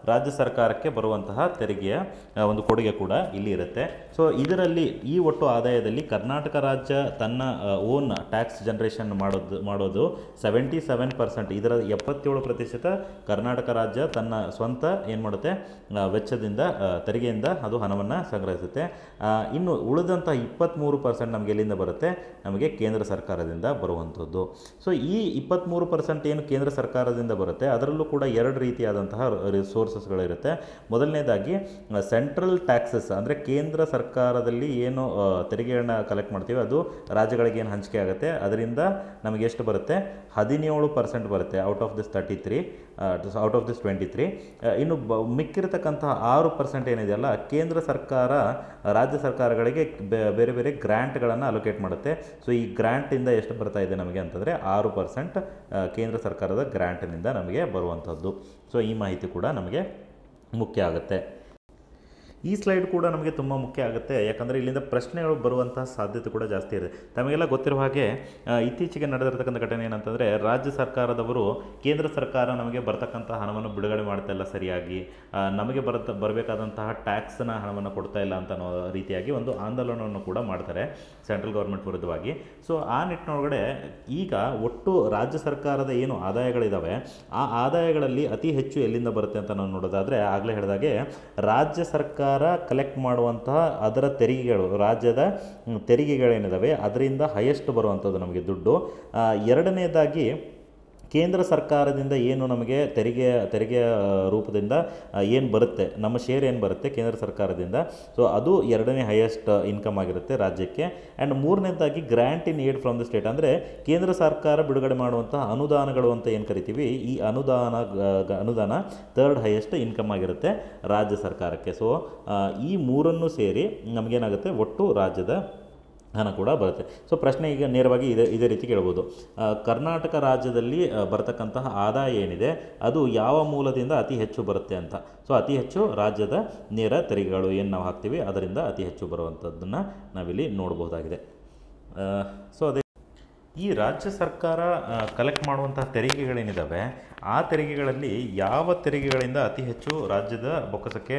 A: ರಾಜ್ಯ ಸರ್ಕಾರಕ್ಕೆ ಬರುವಂತಹ ತೆರಿಗೆಯ ಒಂದು ಕೊಡುಗೆ ಕೂಡ ಇಲ್ಲಿ ಇರುತ್ತೆ. ಸೊ ಇದರಲ್ಲಿ ಈ ಒಟ್ಟು ಆದಾಯದಲ್ಲಿ ಕರ್ನಾಟಕ ರಾಜ್ಯ ತನ್ನ ಓನ್ ಟ್ಯಾಕ್ಸ್ ಜನರೇಷನ್ ಮಾಡೋದು 77%. ಇದರ 77% ಕರ್ನಾಟಕ ರಾಜ್ಯ ತನ್ನ ಸ್ವಂತ ಏನು ಮಾಡುತ್ತೆ, ವೆಚ್ಚದಿಂದ ತೆರಿಗೆಯಿಂದ ಅದು ಹಣವನ್ನು ಸಂಗ್ರಹಿಸುತ್ತೆ. ಇನ್ನು ಉಳಿದಂಥ 23% ನಮಗೆ ಎಲ್ಲಿಂದ ಬರುತ್ತೆ, ನಮಗೆ ಕೇಂದ್ರ ಸರ್ಕಾರದಿಂದ ಬರುವಂಥದ್ದು. ಸೊ ಈ 23% ಏನು ಕೇಂದ್ರ ಸರ್ಕಾರದಿಂದ ಬರುತ್ತೆ ಅದರಲ್ಲೂ ಕೂಡ 2 ರೀತಿಯಾದಂತಹ ರಿಸೋರ್ಸಸ್ಗಳಿರುತ್ತೆ. ಮೊದಲನೇದಾಗಿ ಸೆಂಟ್ರಲ್ ಟ್ಯಾಕ್ಸಸ್ ಅಂದರೆ ಕೇಂದ್ರ ಸರ್ಕಾರದಲ್ಲಿ ಏನು ತೆರಿಗೆಯನ್ನು ಕಲೆಕ್ಟ್ ಮಾಡ್ತೀವಿ ಅದು ರಾಜ್ಯಗಳಿಗೆ ಏನು ಹಂಚಿಕೆ ಆಗುತ್ತೆ ಅದರಿಂದ ನಮಗೆ ಎಷ್ಟು ಬರುತ್ತೆ, 17% ಬರುತ್ತೆ ಔಟ್ ಆಫ್ ದಿಸ್ 23. ಇನ್ನು ಮಿಕ್ಕಿರತಕ್ಕಂತಹ 6% ಏನಿದೆಯಲ್ಲ ಕೇಂದ್ರ ಸರ್ಕಾರ ರಾಜ್ಯ ಸರ್ಕಾರಗಳಿಗೆ ಬೇರೆ ಬೇರೆ ಗ್ರ್ಯಾಂಟ್ಗಳನ್ನು ಅಲೋಕೇಟ್ ಮಾಡುತ್ತೆ. ಸೊ ಈ ಗ್ರ್ಯಾಂಟಿಂದ ಎಷ್ಟು ಬರ್ತಾ ಇದೆ ನಮಗೆ ಅಂತಂದರೆ 6% ಕೇಂದ್ರ ಸರ್ಕಾರದ ಗ್ರ್ಯಾಂಟ್ನಿಂದ ನಮಗೆ ಬರುವಂಥದ್ದು. ಸೊ ಈ ಮಾಹಿತಿ ಕೂಡ ನಮಗೆ ಮುಖ್ಯ ಆಗುತ್ತೆ. ಈ ಸ್ಲೈಡ್ ಕೂಡ ನಮಗೆ ತುಂಬ ಮುಖ್ಯ ಆಗುತ್ತೆ, ಯಾಕಂದರೆ ಇಲ್ಲಿಂದ ಪ್ರಶ್ನೆಗಳು ಬರುವಂತಹ ಸಾಧ್ಯತೆ ಕೂಡ ಜಾಸ್ತಿ ಇದೆ. ತಮಗೆಲ್ಲ ಗೊತ್ತಿರುವ ಹಾಗೆ ಇತ್ತೀಚೆಗೆ ನಡೆದಿರತಕ್ಕಂಥ ಘಟನೆ ಏನಂತಂದರೆ, ರಾಜ್ಯ ಸರ್ಕಾರದವರು ಕೇಂದ್ರ ಸರ್ಕಾರ ನಮಗೆ ಬರ್ತಕ್ಕಂಥ ಹಣವನ್ನು ಬಿಡುಗಡೆ ಮಾಡ್ತಾ ಇಲ್ಲ ಸರಿಯಾಗಿ, ನಮಗೆ ಬರಬೇಕಾದಂತಹ ಟ್ಯಾಕ್ಸ್ನ ಹಣವನ್ನು ಕೊಡ್ತಾ ಇಲ್ಲ ಅಂತ ಅನ್ನೋ ರೀತಿಯಾಗಿ ಒಂದು ಆಂದೋಲನವನ್ನು ಕೂಡ ಮಾಡ್ತಾರೆ ಸೆಂಟ್ರಲ್ ಗೌರ್ಮೆಂಟ್ ವಿರುದ್ಧವಾಗಿ. ಸೊ ಆ ನಿಟ್ಟಿನೊಳಗಡೆ ಈಗ ಒಟ್ಟು ರಾಜ್ಯ ಸರ್ಕಾರದ ಏನು ಆದಾಯಗಳಿದ್ದಾವೆ ಆ ಆದಾಯಗಳಲ್ಲಿ ಅತಿ ಹೆಚ್ಚು ಎಲ್ಲಿಂದ ಬರುತ್ತೆ ಅಂತ ನಾವು ನೋಡೋದಾದರೆ, ಆಗಲೇ ಹೇಳಿದಾಗೆ ರಾಜ್ಯ ಸರ್ಕಾರ ಕಲೆಕ್ಟ್ ಮಾಡುವಂತಹ ಅದರ ತೆರಿಗೆಗಳು, ರಾಜ್ಯದ ತೆರಿಗೆಗಳೇನಿದ್ದಾವೆ ಅದರಿಂದ ಹೈಯೆಸ್ಟ್ ಬರುವಂಥದ್ದು ನಮಗೆ ದುಡ್ಡು. ಎರಡನೇದಾಗಿ ಕೇಂದ್ರ ಸರ್ಕಾರದಿಂದ ಏನು ನಮಗೆ ತೆರಿಗೆಯ ರೂಪದಿಂದ ಏನು ಬರುತ್ತೆ, ನಮ್ಮ ಶೇರ್ ಏನು ಬರುತ್ತೆ ಕೇಂದ್ರ ಸರ್ಕಾರದಿಂದ, ಸೊ ಅದು ಎರಡನೇ ಹೈಯೆಸ್ಟ್ ಇನ್ಕಮ್ ಆಗಿರುತ್ತೆ ರಾಜ್ಯಕ್ಕೆ. ಆ್ಯಂಡ್ ಮೂರನೇದಾಗಿ grant in aid from the state, ಅಂದರೆ ಕೇಂದ್ರ ಸರ್ಕಾರ ಬಿಡುಗಡೆ ಮಾಡುವಂತಹ ಅನುದಾನಗಳು ಅಂತ ಏನು ಕರಿತೀವಿ, ಈ ಅನುದಾನ ಥರ್ಡ್ ಹೈಯೆಸ್ಟ್ ಇನ್ಕಮ್ ಆಗಿರುತ್ತೆ ರಾಜ್ಯ ಸರ್ಕಾರಕ್ಕೆ. ಸೊ ಈ ಮೂರನ್ನು ಸೇರಿ ನಮಗೇನಾಗುತ್ತೆ ಒಟ್ಟು ರಾಜ್ಯದ ಹಣ ಕೂಡ ಬರುತ್ತೆ. ಸೊ ಪ್ರಶ್ನೆ ಈಗ ನೇರವಾಗಿ ಇದೇ ರೀತಿ ಕೇಳ್ಬೋದು, ಕರ್ನಾಟಕ ರಾಜ್ಯದಲ್ಲಿ ಬರತಕ್ಕಂತಹ ಆದಾಯ ಏನಿದೆ ಅದು ಯಾವ ಮೂಲದಿಂದ ಅತಿ ಹೆಚ್ಚು ಬರುತ್ತೆ ಅಂತ. ಸೊ ಅತಿ ಹೆಚ್ಚು ರಾಜ್ಯದ ನೇರ ತೆರಿಗೆಗಳು ಏನು ನಾವು ಹಾಕ್ತೀವಿ ಅದರಿಂದ ಅತಿ ಹೆಚ್ಚು ಬರುವಂಥದ್ದನ್ನು ನಾವಿಲ್ಲಿ ನೋಡಬಹುದಾಗಿದೆ. ಸೊ ಅದೇ ಈ ರಾಜ್ಯ ಸರ್ಕಾರ ಕಲೆಕ್ಟ್ ಮಾಡುವಂತಹ ತೆರಿಗೆಗಳೇನಿದ್ದಾವೆ ಆ ತೆರಿಗೆಗಳಲ್ಲಿ ಯಾವ ತೆರಿಗೆಗಳಿಂದ ಅತಿ ಹೆಚ್ಚು ರಾಜ್ಯದ ಬೊಕ್ಕಸಕ್ಕೆ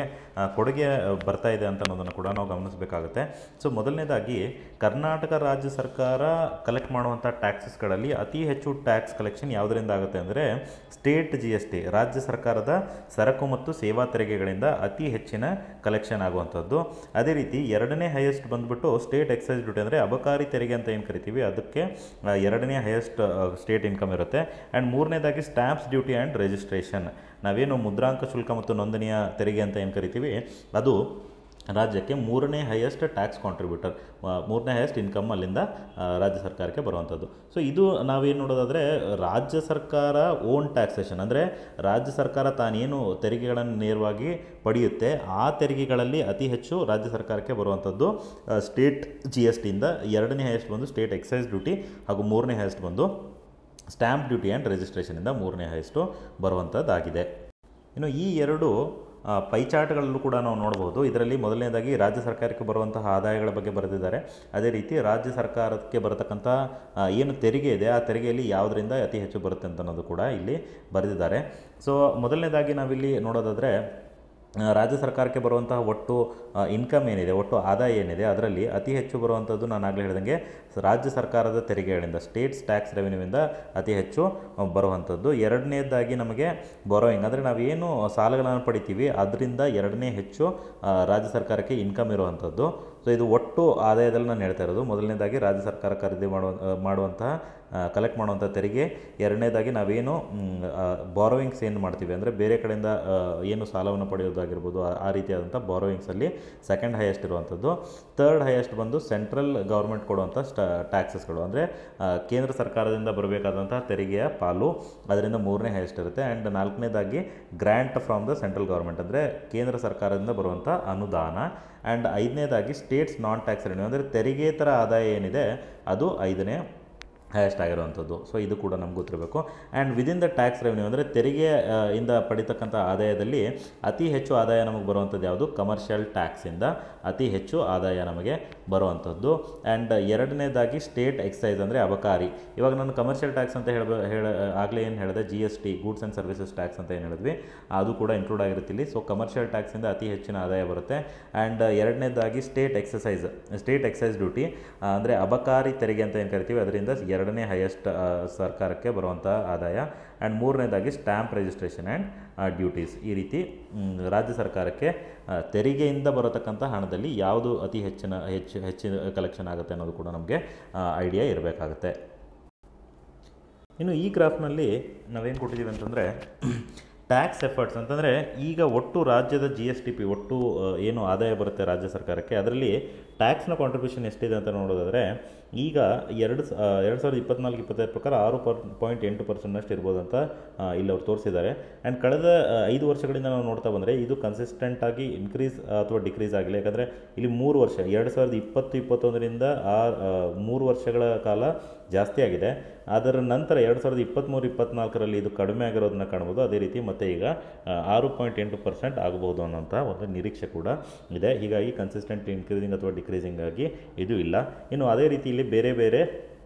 A: ಕೊಡುಗೆ ಬರ್ತಾ ಇದೆ ಅಂತ ಅನ್ನೋದನ್ನು ಕೂಡ ನಾವು ಗಮನಿಸಬೇಕಾಗುತ್ತೆ. ಸೊ ಮೊದಲನೇದಾಗಿ ಕರ್ನಾಟಕ ರಾಜ್ಯ ಸರ್ಕಾರ ಕಲೆಕ್ಟ್ ಮಾಡುವಂಥ ಟ್ಯಾಕ್ಸಸ್ಗಳಲ್ಲಿ ಅತಿ ಹೆಚ್ಚು ಟ್ಯಾಕ್ಸ್ ಕಲೆಕ್ಷನ್ ಯಾವುದರಿಂದ ಆಗುತ್ತೆ ಅಂದರೆ ಸ್ಟೇಟ್ GST, ರಾಜ್ಯ ಸರ್ಕಾರದ ಸರಕು ಮತ್ತು ಸೇವಾ ತೆರಿಗೆಗಳಿಂದ ಅತಿ ಹೆಚ್ಚಿನ ಕಲೆಕ್ಷನ್ ಆಗುವಂಥದ್ದು. ಅದೇ ರೀತಿ ಎರಡನೇ ಹೈಯೆಸ್ಟ್ ಬಂದುಬಿಟ್ಟು ಸ್ಟೇಟ್ ಎಕ್ಸೈಸ್ ಡ್ಯೂಟಿ, ಅಂದರೆ ಅಬಕಾರಿ ತೆರಿಗೆ ಅಂತ ಏನು ಕರಿತೀವಿ ಅದಕ್ಕೆ ಎರಡನೇ ಹೈಯೆಸ್ಟ್ ಸ್ಟೇಟ್ ಇನ್ಕಮ್ ಇರುತ್ತೆ. ಆ್ಯಂಡ್ ಮೂರನೇದಾಗಿ ಸ್ಟ್ಯಾಂಪ್ಸ್ ಡ್ಯೂಟಿ ಆ್ಯಂಡ್ ರಿಜಿಸ್ಟ್ರೇಷನ್, ನಾವೇನು ಮುದ್ರಾಂಕ ಶುಲ್ಕ ಮತ್ತು ನೋಂದಣಿಯ ತೆರಿಗೆ ಅಂತ ಏನು ಕರಿತೀವಿ ಅದು ರಾಜ್ಯಕ್ಕೆ ಮೂರನೇ ಹೈಯೆಸ್ಟ್ ಟ್ಯಾಕ್ಸ್ ಕಾಂಟ್ರಿಬ್ಯೂಟರ್, ಮೂರನೇ ಹೈಯೆಸ್ಟ್ ಇನ್ಕಮ್ ಅಲ್ಲಿಂದ ರಾಜ್ಯ ಸರ್ಕಾರಕ್ಕೆ ಬರುವಂಥದ್ದು. ಸೊ ಇದು ನಾವೇನು ನೋಡೋದಾದರೆ ರಾಜ್ಯ ಸರ್ಕಾರ ಓನ್ ಟ್ಯಾಕ್ಸೇಷನ್, ಅಂದರೆ ರಾಜ್ಯ ಸರ್ಕಾರ ತಾನೇನು ತೆರಿಗೆಗಳನ್ನು ನೇರವಾಗಿ ಪಡೆಯುತ್ತೆ ಆ ತೆರಿಗೆಗಳಲ್ಲಿ ಅತಿ ಹೆಚ್ಚು ರಾಜ್ಯ ಸರ್ಕಾರಕ್ಕೆ ಬರುವಂಥದ್ದು ಸ್ಟೇಟ್ GSTಯಿಂದ, ಎರಡನೇ ಹೈಯೆಸ್ಟ್ ಬಂದು ಸ್ಟೇಟ್ ಎಕ್ಸೈಸ್ ಡ್ಯೂಟಿ ಹಾಗೂ ಮೂರನೇ ಹೈಯೆಸ್ಟ್ ಬಂದು ಸ್ಟ್ಯಾಂಪ್ ಡ್ಯೂಟಿ ಆ್ಯಂಡ್ ರಿಜಿಸ್ಟ್ರೇಷನಿಂದ ಮೂರನೇ ಹೈಯೆಸ್ಟು ಬರುವಂಥದ್ದಾಗಿದೆ. ಇನ್ನು ಈ ಎರಡು ಪೈ ಚಾರ್ಟ್ಗಳಲ್ಲೂ ಕೂಡ ನಾವು ನೋಡ್ಬೋದು. ಇದರಲ್ಲಿ ಮೊದಲನೇದಾಗಿ ರಾಜ್ಯ ಸರ್ಕಾರಕ್ಕೆ ಬರುವಂತಹ ಆದಾಯಗಳ ಬಗ್ಗೆ ಬರೆದಿದ್ದಾರೆ. ಅದೇ ರೀತಿ ರಾಜ್ಯ ಸರ್ಕಾರಕ್ಕೆ ಬರತಕ್ಕಂಥ ಏನು ತೆರಿಗೆ ಇದೆ ಆ ತೆರಿಗೆಯಲ್ಲಿ ಯಾವುದರಿಂದ ಅತಿ ಹೆಚ್ಚು ಬರುತ್ತೆ ಅಂತ ಅನ್ನೋದು ಕೂಡ ಇಲ್ಲಿ ಬರೆದಿದ್ದಾರೆ. ಸೊ ಮೊದಲನೇದಾಗಿ ನಾವಿಲ್ಲಿ ನೋಡೋದಾದರೆ ರಾಜ್ಯ ಸರ್ಕಾರಕ್ಕೆ ಬರುವಂತಹ ಒಟ್ಟು ಇನ್ಕಮ್ ಏನಿದೆ, ಒಟ್ಟು ಆದಾಯ ಏನಿದೆ ಅದರಲ್ಲಿ ಅತಿ ಹೆಚ್ಚು ಬರುವಂಥದ್ದು ನಾನು ಆಗಲೇ ಹೇಳಿದಂಗೆ ರಾಜ್ಯ ಸರ್ಕಾರದ ತೆರಿಗೆಗಳಿಂದ, ಸ್ಟೇಟ್ಸ್ ಟ್ಯಾಕ್ಸ್ ರೆವಿನ್ಯೂವಿಂದ ಅತಿ ಹೆಚ್ಚು ಬರುವಂಥದ್ದು. ಎರಡನೇದಾಗಿ ನಮಗೆ ಬಾರೋಯಿಂಗ್, ಅಂದರೆ ನಾವೇನು ಸಾಲಗಳನ್ನು ಪಡಿತೀವಿ ಅದರಿಂದ ಎರಡನೇ ಹೆಚ್ಚು ರಾಜ್ಯ ಸರ್ಕಾರಕ್ಕೆ ಇನ್ಕಮ್ ಇರುವಂಥದ್ದು. ಸೊ ಇದು ಒಟ್ಟು ಆದಾಯದಲ್ಲಿ ನಾನು ಹೇಳ್ತಾ ಇರೋದು. ಮೊದಲನೇದಾಗಿ ರಾಜ್ಯ ಸರ್ಕಾರ ಖರೀದಿ ಮಾಡುವಂತಹ ಕಲೆಕ್ಟ್ ಮಾಡುವಂಥ ತೆರಿಗೆ, ಎರಡನೇದಾಗಿ ನಾವೇನು ಬಾರೋಯಿಂಗ್ಸ್ ಏನು ಮಾಡ್ತೀವಿ ಅಂದರೆ ಬೇರೆ ಕಡೆಯಿಂದ ಏನು ಸಾಲವನ್ನು ಪಡೆಯೋದಾಗಿರ್ಬೋದು ಆ ರೀತಿಯಾದಂಥ ಬಾರೋಯಿಂಗ್ಸಲ್ಲಿ ಸೆಕೆಂಡ್ ಹೈಯೆಸ್ಟ್ ಇರುವಂಥದ್ದು. ಥರ್ಡ್ ಹೈಯೆಸ್ಟ್ ಬಂದು ಸೆಂಟ್ರಲ್ ಗೌರ್ಮೆಂಟ್ ಕೊಡುವಂಥ ಟ್ಯಾಕ್ಸಸ್ಗಳು, ಅಂದರೆ ಕೇಂದ್ರ ಸರ್ಕಾರದಿಂದ ಬರಬೇಕಾದಂಥ ತೆರಿಗೆಯ ಪಾಲು, ಅದರಿಂದ ಮೂರನೇ ಹೈಯೆಸ್ಟ್ ಇರುತ್ತೆ. ಆ್ಯಂಡ್ ನಾಲ್ಕನೇದಾಗಿ grant from the central government, ಅಂದರೆ ಕೇಂದ್ರ ಸರ್ಕಾರದಿಂದ ಬರುವಂಥ ಅನುದಾನ. ಆ್ಯಂಡ್ ಐದನೇದಾಗಿ ಸ್ಟೇಟ್ಸ್ ನಾನ್ ಟ್ಯಾಕ್ಸ್ ರೆವೆನ್ಯೂ, ಅಂದರೆ ತೆರಿಗೆತರ ಆದಾಯ ಏನಿದೆ ಅದು ಐದನೇ ಹೈಯೆಸ್ಟ್ ಆಗಿರುವಂಥದ್ದು. ಸೊ ಇದು ಕೂಡ ನಮ್ಗೆ ಗೊತ್ತಿರಬೇಕು. And within the tax revenue, ಅಂದರೆ ತೆರಿಗೆ ಇಂದ ಪಡಿತಕ್ಕಂಥ ಆದಾಯದಲ್ಲಿ ಅತಿ ಹೆಚ್ಚು ಆದಾಯ ನಮಗೆ ಬರುವಂಥದ್ದು ಯಾವುದು, ಕಮರ್ಷಿಯಲ್ ಟ್ಯಾಕ್ಸಿಂದ ಅತಿ ಹೆಚ್ಚು ಆದಾಯ ನಮಗೆ ಬರುವಂಥದ್ದು. ಆ್ಯಂಡ್ ಎರಡನೇದಾಗಿ ಸ್ಟೇಟ್ ಎಕ್ಸೈಸ್, ಅಂದರೆ ಅಬಕಾರಿ. ಇವಾಗ ನಾನು ಕಮರ್ಷಿಯಲ್ ಟ್ಯಾಕ್ಸ್ ಅಂತ ಆಗಲೇ ಏನು ಹೇಳಿದೆ, GST, goods and services tax ಅಂತ ಏನು ಹೇಳಿದ್ವಿ ಅದು ಕೂಡ ಇನ್ಕ್ಲೂಡ್ ಆಗಿರುತ್ತೆ ಇಲ್ಲಿ. ಸೊ ಕಮರ್ಷಿಯಲ್ ಟ್ಯಾಕ್ಸಿಂದ ಅತಿ ಹೆಚ್ಚಿನ ಆದಾಯ ಬರುತ್ತೆ. ಆ್ಯಂಡ್ ಎರಡನೇದಾಗಿ ಸ್ಟೇಟ್ ಎಕ್ಸೈಸ್ ಡ್ಯೂಟಿ, ಅಂದರೆ ಅಬಕಾರಿ ತೆರಿಗೆ ಅಂತ ಏನು ಕರಿತೀವಿ ಅದರಿಂದ ಎರಡನೇ ಹೈಯೆಸ್ಟ್ ಸರ್ಕಾರಕ್ಕೆ ಬರುವಂಥ ಆದಾಯ. ಆ್ಯಂಡ್ ಮೂರನೇದಾಗಿ ಸ್ಟ್ಯಾಂಪ್ ರಿಜಿಸ್ಟ್ರೇಷನ್ ಆ್ಯಂಡ್ ಡ್ಯೂಟೀಸ್. ಈ ರೀತಿ ರಾಜ್ಯ ಸರ್ಕಾರಕ್ಕೆ ತೆರಿಗೆಯಿಂದ ಬರತಕ್ಕಂಥ ಹಣದಲ್ಲಿ ಯಾವುದು ಅತಿ ಹೆಚ್ಚಿನ ಕಲೆಕ್ಷನ್ ಆಗುತ್ತೆ ಅನ್ನೋದು ಕೂಡ ನಮಗೆ ಐಡಿಯಾ ಇರಬೇಕಾಗುತ್ತೆ. ಇನ್ನು ಈ ಗ್ರಾಫ್ನಲ್ಲಿ ನಾವೇನು ಕೊಟ್ಟಿದ್ದೀವಿ ಅಂತಂದರೆ ಟ್ಯಾಕ್ಸ್ ಎಫರ್ಟ್ಸ್ ಅಂತಂದರೆ ಈಗ ಒಟ್ಟು ರಾಜ್ಯದ GSTP ಒಟ್ಟು ಏನು ಆದಾಯ ಬರುತ್ತೆ ರಾಜ್ಯ ಸರ್ಕಾರಕ್ಕೆ ಅದರಲ್ಲಿ ಟ್ಯಾಕ್ಸ್ನ ಕಾಂಟ್ರಿಬ್ಯೂಷನ್ ಎಷ್ಟಿದೆ ಅಂತ ನೋಡೋದಾದರೆ ಈಗ 2024-25 ಪ್ರಕಾರ 6.8% ಇರ್ಬೋದು ಅಂತ ಇಲ್ಲಿ ಅವ್ರು ತೋರಿಸಿದ್ದಾರೆ. ಆ್ಯಂಡ್ ಕಳೆದ 5 ವರ್ಷಗಳಿಂದ ನಾವು ನೋಡ್ತಾ ಬಂದರೆ ಇದು ಕನ್ಸಿಸ್ಟೆಂಟಾಗಿ ಇನ್ಕ್ರೀಸ್ ಅಥವಾ ಡಿಕ್ರೀಸ್ ಆಗಿಲ್ಲ. ಯಾಕಂದರೆ ಇಲ್ಲಿ 3 ವರ್ಷ 2020-21ರಿಂದ 3 ವರ್ಷಗಳ ಕಾಲ ಜಾಸ್ತಿ ಆಗಿದೆ. ಅದರ ನಂತರ 2023-24ರಲ್ಲಿ ಇದು ಕಡಿಮೆ ಆಗಿರೋದನ್ನ ಕಾಣ್ಬೋದು. ಅದೇ ರೀತಿ ಮತ್ತೆ ಈಗ 6.8% ಆಗಬಹುದು ಅನ್ನೋಂಥ ಒಂದು ನಿರೀಕ್ಷೆ ಕೂಡ ಇದೆ. ಹೀಗಾಗಿ ಕನ್ಸಿಸ್ಟೆಂಟ್ ಇನ್ಕ್ರೀಸಿಂಗ್ ಅಥವಾ ಡಿಕ್ರೀಸಿಂಗ್ ಆಗಿ ಇದು ಇಲ್ಲ. ಇನ್ನು ಅದೇ ರೀತಿ ಇಲ್ಲಿ ಬೇರೆ ಬೇರೆ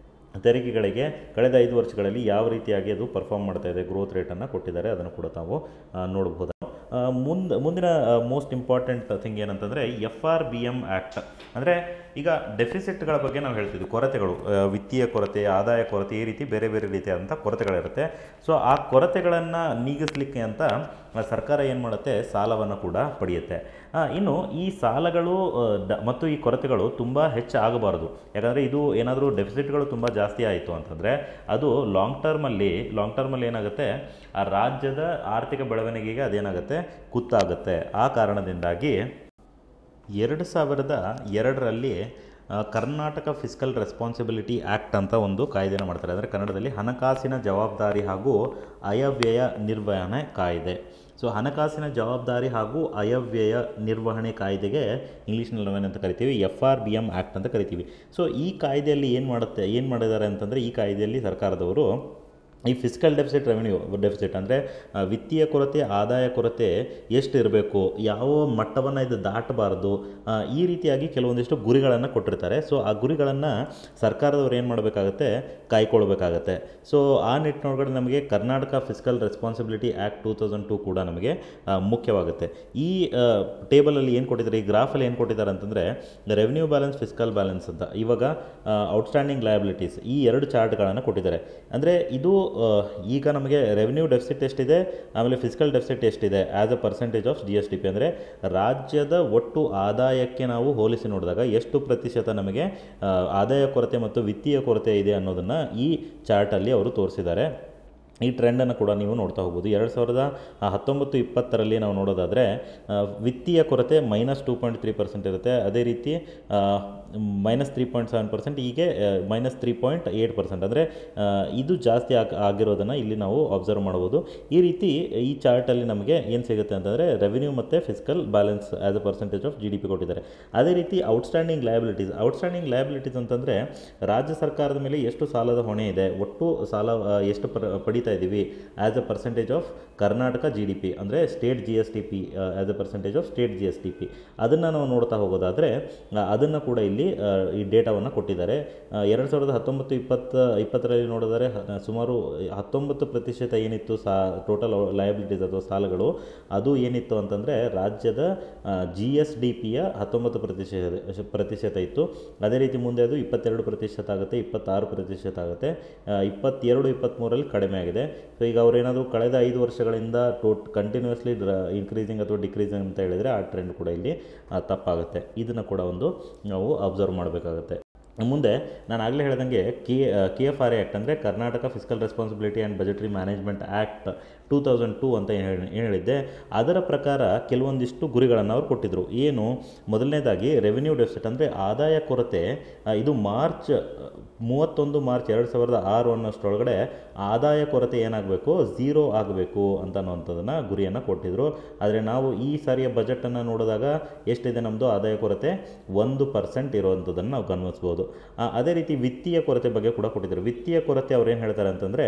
A: ತೆರಿಗೆಗಳಿಗೆ ಕಳೆದ 5 ವರ್ಷಗಳಲ್ಲಿ ಯಾವ ರೀತಿಯಾಗಿ ಅದು ಪರ್ಫಾರ್ಮ್ ಮಾಡ್ತಾ ಇದೆ, ಗ್ರೋತ್ ರೇಟನ್ನು ಕೊಟ್ಟಿದ್ದಾರೆ, ಅದನ್ನು ಕೂಡ ತಾವು ನೋಡ್ಬೋದು. ಮುಂದಿನ ಮೋಸ್ಟ್ ಇಂಪಾರ್ಟೆಂಟ್ ಥಿಂಗ್ ಏನಂತಂದರೆ FRBM ಆ್ಯಕ್ಟ್. ಅಂದರೆ ಈಗ ಡೆಫಿಸಿಟ್ಗಳ ಬಗ್ಗೆ ನಾವು ಹೇಳ್ತಿದ್ವಿ, ಕೊರತೆಗಳು, ವಿತ್ತೀಯ ಕೊರತೆ, ಆದಾಯ ಕೊರತೆ, ಈ ರೀತಿ ಬೇರೆ ಬೇರೆ ರೀತಿಯಾದಂಥ ಕೊರತೆಗಳಿರುತ್ತೆ. ಸೊ ಆ ಕೊರತೆಗಳನ್ನು ನೀಗಿಸಲಿಕ್ಕೆ ಅಂತ ಸರ್ಕಾರ ಏನು ಮಾಡುತ್ತೆ, ಸಾಲವನ್ನು ಕೂಡ ಪಡೆಯುತ್ತೆ. ಇನ್ನು ಈ ಸಾಲಗಳು ಮತ್ತು ಈ ಕೊರತೆಗಳು ತುಂಬ ಹೆಚ್ಚಾಗಬಾರ್ದು. ಯಾಕಂದರೆ ಇದು ಏನಾದರೂ ಡೆಫಿಸಿಟ್ಗಳು ತುಂಬ ಜಾಸ್ತಿ ಆಯಿತು ಅಂತಂದರೆ ಅದು ಲಾಂಗ್ ಟರ್ಮಲ್ಲಿ ಏನಾಗುತ್ತೆ, ಆ ರಾಜ್ಯದ ಆರ್ಥಿಕ ಬೆಳವಣಿಗೆಗೆ ಅದೇನಾಗುತ್ತೆ, ಕುತ್ತಾಗುತ್ತೆ. ಆ ಕಾರಣದಿಂದಾಗಿ 2002ರಲ್ಲಿ ಕರ್ನಾಟಕ ಫಿಸ್ಕಲ್ ರೆಸ್ಪಾನ್ಸಿಬಿಲಿಟಿ ಆ್ಯಕ್ಟ್ ಅಂತ ಒಂದು ಕಾಯ್ದೆನ ಮಾಡ್ತಾರೆ. ಅಂದರೆ ಕನ್ನಡದಲ್ಲಿ ಹಣಕಾಸಿನ ಜವಾಬ್ದಾರಿ ಹಾಗೂ ಅಯವ್ಯಯ ನಿರ್ವಹಣೆ ಕಾಯ್ದೆ. ಸೊ ಹಣಕಾಸಿನ ಜವಾಬ್ದಾರಿ ಹಾಗೂ ಅಯವ್ಯಯ ನಿರ್ವಹಣೆ ಕಾಯ್ದೆಗೆ ಇಂಗ್ಲೀಷ್ನಲ್ಲಿ ನಾವೇನಂತ ಕರಿತೀವಿ, FRBM ಆ್ಯಕ್ಟ್ ಅಂತ ಕರಿತೀವಿ. ಸೊ ಈ ಕಾಯ್ದೆಯಲ್ಲಿ ಏನು ಮಾಡಿದ್ದಾರೆ ಅಂತಂದರೆ, ಈ ಕಾಯ್ದೆಯಲ್ಲಿ ಸರ್ಕಾರದವರು ಈ ಫಿಸ್ಕಲ್ ಡೆಫಿಸಿಟ್, ರೆವೆನ್ಯೂ ಡೆಫಿಸಿಟ್ ಅಂದರೆ ವಿತ್ತೀಯ ಕೊರತೆ, ಆದಾಯ ಕೊರತೆ ಎಷ್ಟು ಇರಬೇಕು, ಯಾವ ಮಟ್ಟವನ್ನು ಇದು ದಾಟಬಾರ್ದು, ಈ ರೀತಿಯಾಗಿ ಕೆಲವೊಂದಿಷ್ಟು ಗುರಿಗಳನ್ನು ಕೊಟ್ಟಿರ್ತಾರೆ. ಸೊ ಆ ಗುರಿಗಳನ್ನು ಸರ್ಕಾರದವರು ಏನು ಮಾಡಬೇಕಾಗತ್ತೆ, ಕಾಯ್ಕೊಳ್ಬೇಕಾಗತ್ತೆ. ಸೊ ಆ ನಿಟ್ಟಿನೊಳಗಡೆ ನಮಗೆ ಕರ್ನಾಟಕ ಫಿಸ್ಕಲ್ ರೆಸ್ಪಾನ್ಸಿಬಿಲಿಟಿ ಆ್ಯಕ್ಟ್ 2002 ಕೂಡ ನಮಗೆ ಮುಖ್ಯವಾಗುತ್ತೆ. ಈ ಟೇಬಲಲ್ಲಿ ಏನು ಕೊಟ್ಟಿದ್ದಾರೆ, ಈ ಗ್ರಾಫಲ್ಲಿ ಏನು ಕೊಟ್ಟಿದ್ದಾರೆ ಅಂತಂದರೆ ರೆವೆನ್ಯೂ ಬ್ಯಾಲೆನ್ಸ್, ಫಿಸ್ಕಲ್ ಬ್ಯಾಲೆನ್ಸ್ ಅಂತ. ಇವಾಗ ಔಟ್ಸ್ಟ್ಯಾಂಡಿಂಗ್ ಲಯಬಿಲಿಟೀಸ್, ಈ 2 ಚಾರ್ಟ್ಗಳನ್ನು ಕೊಟ್ಟಿದ್ದಾರೆ. ಅಂದರೆ ಇದು ಈಗ ನಮಗೆ ರೆವೆನ್ಯೂ ಡೆಫಿಸಿಟ್ ಎಷ್ಟಿದೆ, ಆಮೇಲೆ ಫಿಸ್ಕಲ್ ಡೆಫಿಸಿಟ್ ಎಷ್ಟಿದೆ as a percentage of GSDP, ಅಂದರೆ ರಾಜ್ಯದ ಒಟ್ಟು ಆದಾಯಕ್ಕೆ ನಾವು ಹೋಲಿಸಿ ನೋಡಿದಾಗ ಎಷ್ಟು ಪ್ರತಿಶತ ನಮಗೆ ಆದಾಯ ಕೊರತೆ ಮತ್ತು ವಿತ್ತೀಯ ಕೊರತೆ ಇದೆ ಅನ್ನೋದನ್ನು ಈ ಚಾರ್ಟಲ್ಲಿ ಅವರು ತೋರಿಸಿದ್ದಾರೆ. ಈ ಟ್ರೆಂಡನ್ನು ಕೂಡ ನೀವು ನೋಡ್ತಾ ಹೋಗ್ಬೋದು. 2019-20ರಲ್ಲಿ ನಾವು ನೋಡೋದಾದರೆ ವಿತ್ತೀಯ ಕೊರತೆ -2.3% ಇರುತ್ತೆ. ಅದೇ ರೀತಿ -3.7%, ಹೀಗೆ -3.8%. ಅಂದರೆ ಇದು ಜಾಸ್ತಿ ಆಗಿರೋದನ್ನು ಇಲ್ಲಿ ನಾವು ಅಬ್ಸರ್ವ್ ಮಾಡ್ಬೋದು. ಈ ರೀತಿ ಈ ಚಾರ್ಟಲ್ಲಿ ನಮಗೆ ಏನು ಸಿಗುತ್ತೆ ಅಂತಂದರೆ ರೆವೆನ್ಯೂ ಮತ್ತು fiscal balance as a percentage of GDP ಕೊಟ್ಟಿದ್ದಾರೆ. ಅದೇ ರೀತಿ ಔಟ್ಸ್ಟ್ಯಾಂಡಿಂಗ್ ಲಯಬಿಲಿಟೀಸ್ ಅಂತಂದರೆ ರಾಜ್ಯ ಸರ್ಕಾರದ ಮೇಲೆ ಎಷ್ಟು ಸಾಲದ ಹೊಣೆ ಇದೆ, ಒಟ್ಟು ಸಾಲ ಎಷ್ಟು ಪಡಿತಾ ಇದ್ದೀವಿ as a percentage of Karnataka GDP, ಅಂದರೆ state GSDP as a percentage of state GSDP. ಅದನ್ನು ನಾವು ನೋಡ್ತಾ ಹೋಗೋದಾದರೆ ಅದನ್ನು ಕೂಡ ಇಲ್ಲಿ ಈ ಡೇಟಾವನ್ನು ಕೊಟ್ಟಿದ್ದಾರೆ. 2019-20ರಲ್ಲಿ ನೋಡಿದರೆ ಸುಮಾರು 19% ಏನಿತ್ತು ಟೋಟಲ್ ಲಯಬಿಲಿಟೀಸ್ ಅಥವಾ ಸಾಲಗಳು, ಅದು ಏನಿತ್ತು ಅಂತಂದರೆ ರಾಜ್ಯದ GSDPಯ 19% ಇತ್ತು. ಅದೇ ರೀತಿ ಮುಂದೆ ಅದು 22% ಆಗುತ್ತೆ, 26% ಆಗುತ್ತೆ, 22-23ರಲ್ಲಿ ಕಡಿಮೆ ಆಗಿದೆ. ಸೊ ಈಗ ಅವರೇನಾದರೂ ಕಳೆದ 5 ವರ್ಷಗಳಿಂದ ಕಂಟಿನ್ಯೂಸ್ಲಿ ಇನ್ಕ್ರೀಸಿಂಗ್ ಅಥವಾ ಡಿಕ್ರೀಸಿಂಗ್ ಅಂತ ಹೇಳಿದರೆ ಆ ಟ್ರೆಂಡ್ ಕೂಡ ಇಲ್ಲಿ ತಪ್ಪಾಗುತ್ತೆ. ಇದನ್ನು ಕೂಡ ಒಂದು ನಾವು ಅಬ್ಸರ್ವ್ ಮಾಡಬೇಕಾಗುತ್ತೆ. ಮುಂದೆ ನಾನು ಆಗಲೇ ಹೇಳ್ದಂಗೆ KFRA ಆ್ಯಕ್ಟ್ ಅಂದರೆ Karnataka fiscal responsibility and budgetary management act 2002 ಅಂತ ಏನು ಹೇಳಿದ್ದೆ, ಅದರ ಪ್ರಕಾರ ಕೆಲವೊಂದಿಷ್ಟು ಗುರಿಗಳನ್ನು ಅವರು ಕೊಟ್ಟಿದ್ದರು. ಏನು, ಮೊದಲನೇದಾಗಿ ರೆವೆನ್ಯೂ ಡೆಫಿಸಿಟ್ ಅಂದರೆ ಆದಾಯ ಕೊರತೆ, ಇದು ಮಾರ್ಚ್ 2006 ಅನ್ನೋಷ್ಟರೊಳಗಡೆ ಆದಾಯ ಕೊರತೆ ಏನಾಗಬೇಕು, 0 ಆಗಬೇಕು ಅನ್ನೋಂಥದ್ದನ್ನು ಗುರಿಯನ್ನು ಕೊಟ್ಟಿದ್ದರು. ಆದರೆ ನಾವು ಈ ಸಾರಿಯ ಬಜೆಟನ್ನು ನೋಡಿದಾಗ ಎಷ್ಟಿದೆ ನಮ್ಮದು ಆದಾಯ ಕೊರತೆ, 1% ಇರುವಂಥದ್ದನ್ನು ನಾವು ಗಮನಿಸ್ಬೋದು. ಅದೇ ರೀತಿ ವಿತ್ತೀಯ ಕೊರತೆ ಬಗ್ಗೆ ಕೂಡ ಕೊಟ್ಟಿದ್ದರು. ವಿತ್ತೀಯ ಕೊರತೆ ಅವ್ರು ಏನು ಹೇಳ್ತಾರೆ ಅಂತಂದರೆ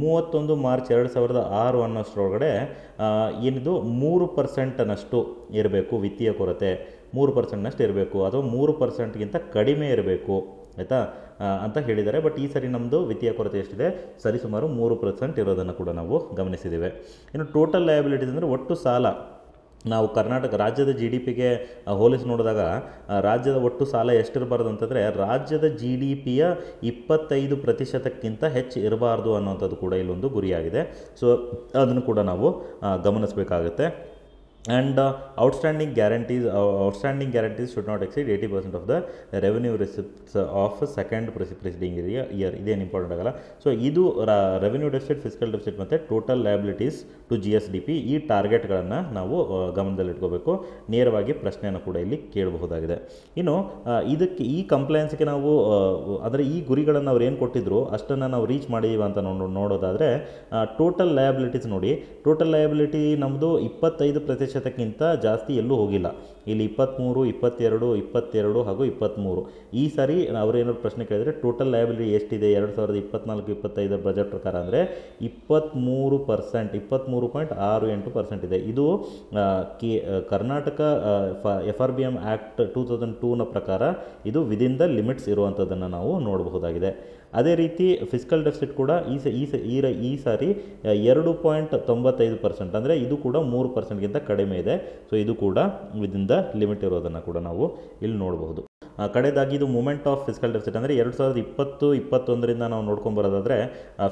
A: 31 ಮಾರ್ಚ್ 2006 ಅನ್ನೋಷ್ಟರೊಳಗಡೆ ಏನಿದು 3%ನಷ್ಟು ಇರಬೇಕು ವಿತ್ತೀಯ ಕೊರತೆ, 3%ನಷ್ಟು ಇರಬೇಕು ಅಥವಾ 3%ಗಿಂತ ಕಡಿಮೆ ಇರಬೇಕು, ಆಯಿತಾ ಅಂತ ಹೇಳಿದ್ದಾರೆ. ಬಟ್ ಈ ಸರಿ ನಮ್ಮದು ವಿತ್ತೀಯ ಕೊರತೆ ಎಷ್ಟಿದೆ, ಸರಿಸುಮಾರು 3% ಇರೋದನ್ನು ಕೂಡ ನಾವು ಗಮನಿಸಿದ್ದೇವೆ. ಇನ್ನು ಟೋಟಲ್ ಲಯಬಿಲಿಟೀಸ್ ಅಂದರೆ ಒಟ್ಟು ಸಾಲ, ನಾವು ಕರ್ನಾಟಕ ರಾಜ್ಯದ GDPಗೆ ಹೋಲಿಸಿ ನೋಡಿದಾಗ ರಾಜ್ಯದ ಒಟ್ಟು ಸಾಲ ಎಷ್ಟಿರಬಾರ್ದು ಅಂತಂದರೆ ರಾಜ್ಯದ GDPಯ 25%ಕ್ಕಿಂತ ಹೆಚ್ಚು ಇರಬಾರ್ದು ಅನ್ನೋಂಥದ್ದು ಕೂಡ ಇಲ್ಲೊಂದು ಗುರಿಯಾಗಿದೆ. ಸೊ ಅದನ್ನು ಕೂಡ ನಾವು ಗಮನಿಸಬೇಕಾಗುತ್ತೆ. And outstanding guarantees should not exceed 80% of the revenue receipts of second preceding year. ಇದೇನು ಇಂಪಾರ್ಟೆಂಟ್ ಆಗಲ್ಲ. ಸೊ ಇದು ರೆವೆನ್ಯೂ ಡೆಫಿಸಿಟ್, ಫಿಸ್ಕಲ್ ಡೆಫಿಸಿಟ್ ಮತ್ತು ಟೋಟಲ್ ಲಯಬಿಲಿಟೀಸ್ ಟು GSDP, ಈ ಟಾರ್ಗೆಟ್ಗಳನ್ನು ನಾವು ಗಮನದಲ್ಲಿಟ್ಕೋಬೇಕು. ನೇರವಾಗಿ ಪ್ರಶ್ನೆಯನ್ನು ಕೂಡ ಇಲ್ಲಿ ಕೇಳಬಹುದಾಗಿದೆ. ಇನ್ನು ಇದಕ್ಕೆ ಈ ಕಂಪ್ಲೈನ್ಸ್ಗೆ ನಾವು ಅಂದರೆ ಈ ಗುರಿಗಳನ್ನು ಅವ್ರು ಏನು ಕೊಟ್ಟಿದ್ರು ಅಷ್ಟನ್ನು ನಾವು ರೀಚ್ ಮಾಡಿದ್ದೀವಿ ಅಂತ ನೋಡೋದಾದರೆ ಟೋಟಲ್ ಲಯಬಿಲಿಟೀಸ್ ನೋಡಿ, ಟೋಟಲ್ ಲಯಬಿಲಿಟಿ ನಮ್ಮದು 25% ಪ್ರತಿಶತಕ್ಕಿಂತ ಜಾಸ್ತಿ ಎಲ್ಲೂ ಹೋಗಿಲ್ಲ. ಇಲ್ಲಿ 23, 22, 22 ಹಾಗೂ 23. ಈ ಸಾರಿ ಅವರೇನಾದ್ರು ಪ್ರಶ್ನೆ ಕೇಳಿದರೆ ಟೋಟಲ್ ಲಯಬಿಲಿಟಿ ಎಷ್ಟಿದೆ 2024-25 ಬಜೆಟ್ ಪ್ರಕಾರ ಅಂದರೆ 23%, 23.68% ಇದೆ. ಇದು ಕರ್ನಾಟಕ FRBM ಆ್ಯಕ್ಟ್ 2002ನ ಪ್ರಕಾರ ಇದು ವಿದಿನ್ ದ ಲಿಮಿಟ್ಸ್ ಇರುವಂಥದ್ದನ್ನು ನಾವು ನೋಡಬಹುದಾಗಿದೆ. ಅದೇ ರೀತಿ ಫಿಸ್ಕಲ್ ಡೆಫಿಸಿಟ್ ಕೂಡ ಈ ಸಾರಿ 2.95%, ಅಂದರೆ ಇದು ಕೂಡ 3%ಗಿಂತ ಕಡಿಮೆ ಇದೆ. ಸೊ ಇದು ಕೂಡ ವಿದಿನ್ ದ ಲಿಮಿಟ್ ಇರೋದನ್ನು ಕೂಡ ನಾವು ಇಲ್ಲಿ ನೋಡಬಹುದು. ಕಡೆಯದಾಗಿ ಇದು ಮೂಮೆಂಟ್ ಆಫ್ ಫಿಸ್ಕಲ್ ಡೆಫಿಸಿಟ್ ಅಂದರೆ 2020-21ರಿಂದ ನಾವು ನೋಡ್ಕೊಂಬರೋದಾದರೆ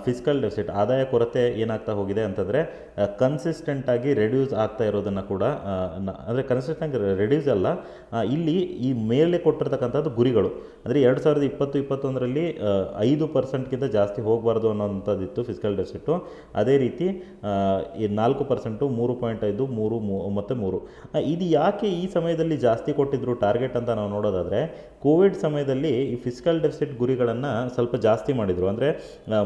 A: ಫಿಸ್ಕಲ್ ಡೆಫಿಸಿಟ್ ಆದಾಯ ಕೊರತೆ ಏನಾಗ್ತಾ ಹೋಗಿದೆ ಅಂತಂದರೆ ಕನ್ಸಿಸ್ಟೆಂಟಾಗಿ ರೆಡ್ಯೂಸ್ ಆಗ್ತಾ ಇರೋದನ್ನು ಕೂಡ ಅಂದರೆ ಕನ್ಸಿಸ್ಟೆಂಟಾಗಿ ರೆಡ್ಯೂಸ್ ಅಲ್ಲ, ಇಲ್ಲಿ ಈ ಮೇಲೆ ಕೊಟ್ಟಿರ್ತಕ್ಕಂಥದ್ದು ಗುರಿಗಳು ಅಂದರೆ 2020-21ರಲ್ಲಿ 5%ಗಿಂತ ಜಾಸ್ತಿ ಹೋಗಬಾರ್ದು ಅನ್ನೋಂಥದ್ದಿತ್ತು ಫಿಸ್ಕಲ್ ಡೆಫಿಸಿಟ್ಟು. ಅದೇ ರೀತಿ 4%, 3.5, 3 ಮತ್ತು 3. ಇದು ಯಾಕೆ ಈ ಸಮಯದಲ್ಲಿ ಜಾಸ್ತಿ ಕೊಟ್ಟಿದ್ರು ಟಾರ್ಗೆಟ್ ಅಂತ ನಾವು ನೋಡೋದಾದರೆ ಕೋವಿಡ್ ಸಮಯದಲ್ಲಿ ಈ ಫಿಸ್ಕಲ್ ಡೆಫಿಸಿಟ್ ಗುರಿಗಳನ್ನು ಸ್ವಲ್ಪ ಜಾಸ್ತಿ ಮಾಡಿದರು. ಅಂದರೆ